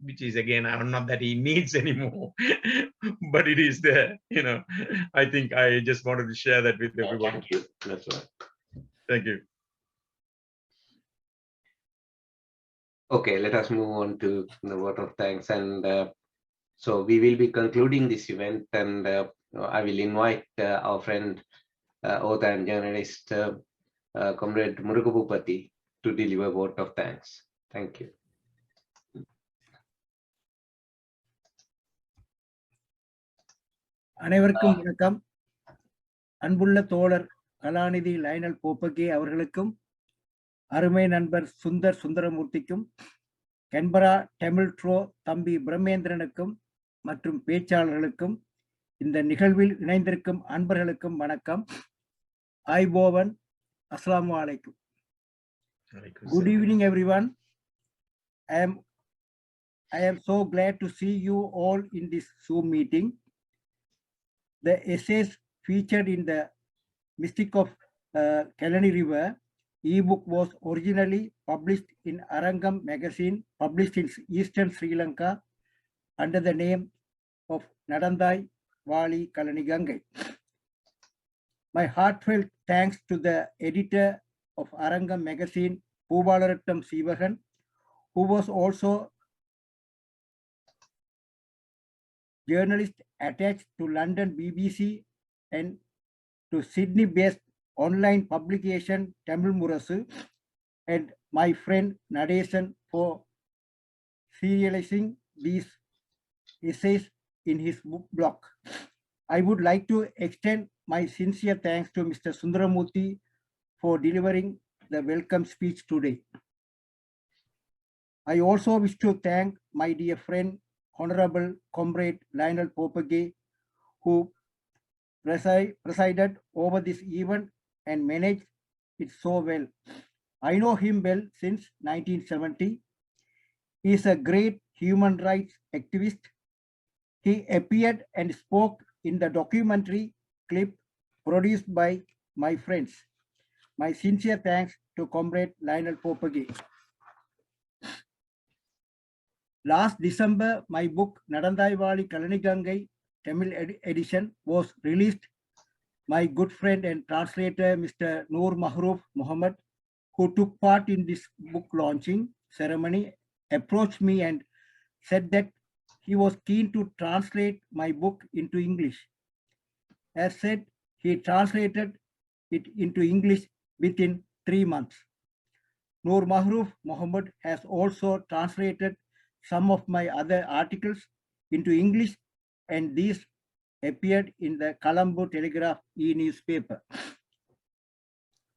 which is again, not that he needs anymore, but it is there. I think I just wanted to share that with everyone. Thank you. That's right. Thank you. Okay, let us move on to the vote of thanks. And so we will be concluding this event, and I will invite our friend, author and journalist, Comrade Murugapoopathy, to deliver vote of thanks. Thank you. அனைவருக்கும் வணக்கம். அன்புள்ள தோழர் கலாநிதி Lionel போப்பகே அவர்களுக்கும், அருமை நண்பர் சுந்தரமூர்த்திக்கும், Canberra டெமிழ் draw தம்பி பிரம்மேந்திரனுக்கும் மற்றும் பேச்சாளர்களுக்கும், இந்த நிகழ்வில் இணைந்திருக்கும் அன்பர்களுக்கும் வணக்கம். ஐபோவன், அஸ்ஸலாமு அலைக்கும். Good evening, everyone. I am so glad to see you all in this Zoom meeting. The essays featured in the Mystique of Kelani River EBook was originally published in Arangam magazine, published in Eastern Sri Lanka under the name of Nadandai Vali Kalani Gangai. My heartfelt thanks to the editor of Arangam magazine, Poovalattam Sivagan, who was also journalist attached to London BBC and to Sydney-based online publication Tamil Murasu, and my friend Nadesan for serializing these essays in his book blog. I would like to extend my sincere thanks to Mr. Sundaramurthy for delivering the welcome speech today. I also wish to thank my dear friend, Honorable Comrade Lionel Popege, who presided over this event and managed it so well. I know him well since 1970. He is a great human rights activist. He appeared and spoke in the documentary clip produced by my friends. My sincere thanks to Comrade Lionel Popege. Last December, my book Nadandai Kalani Gangai Tamil edition was released. My good friend and translator, Mr. Noor Mahroof Muhammad, who took part in this book launching ceremony, approached me and said that he was keen to translate my book into English. As said, he translated it into English within 3 months. Noor Mahroof Muhammad has also translated some of my other articles into English, and these appeared in the Colombo Telegraph e-newspaper.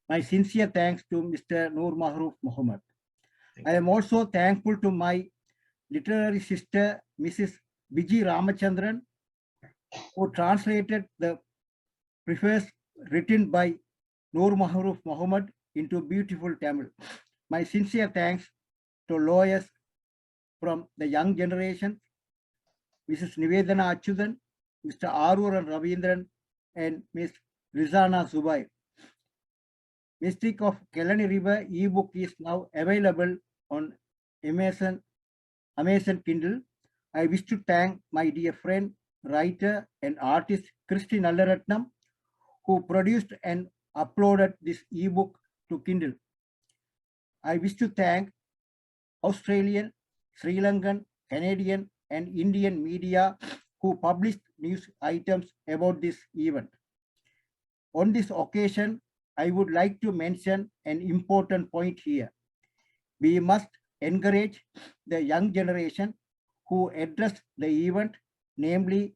My sincere thanks to Mr. Noor Mahroof Muhammad. I am also thankful to my literary sister, Mrs. Viji Ramachandran, who translated the preface written by Noor Mahroof Muhammad into beautiful Tamil. My sincere thanks to lawyers from the young generation, Mrs. Nivedana Achudan, Mr. Aruran Ravindran, and Ms. Rizana Zubair. Mystique of Kelani River ebook is now available on Amazon Kindle. I wish to thank my dear friend, writer, and artist Christy Nallaratnam, who produced and uploaded this ebook to Kindle. I wish to thank Australian, Sri Lankan, Canadian, and Indian media who published news items about this event. On this occasion, I would like to mention an important point here. We must encourage the young generation who addressed the event, namely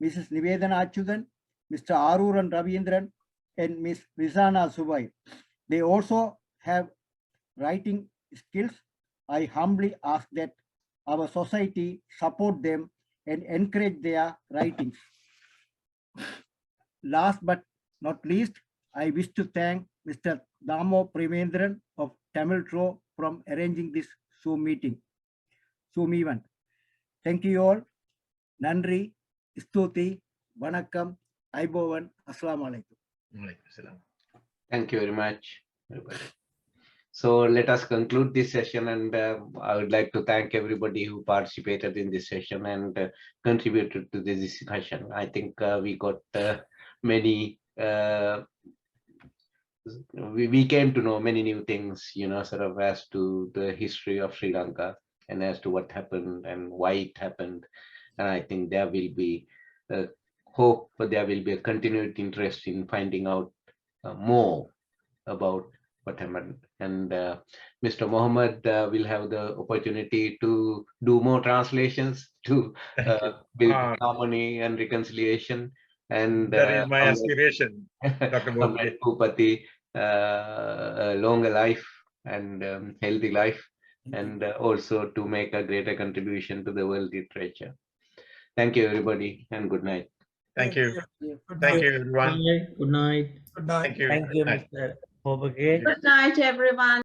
Mrs. Nivedana Achudan, Mr. Aruran Ravindran, and Ms. Rizana Zubair. They also have writing skills. I humbly ask that our society support them and encourage their writings. Last but not least, I wish to thank Mr. Damo Premendran of Tamil Trove from arranging this Zoom event. Thank you all. Nandri, Stuti, Vanakkam, Aibovan, Assalamu alaikum. Thank you very much, everybody. So let us conclude this session, and I would like to thank everybody who participated in this session and contributed to this discussion. I think we got many, we came to know many new things, sort of as to the history of Sri Lanka and as to what happened and why it happened. And I think there will be hope, but there will be a continued interest in finding out more about what happened. And Mr. Mohammed will have the opportunity to do more translations to build harmony and reconciliation. And that is my aspiration, Dr. Murugapoopathy, a longer life and healthy life, and also to make a greater contribution to the world literature. Thank you, everybody, and good night. Thank you. Thank you, everyone. Good night. Good night. Thank you. Thank you, Mr. Popege. Good night, everyone.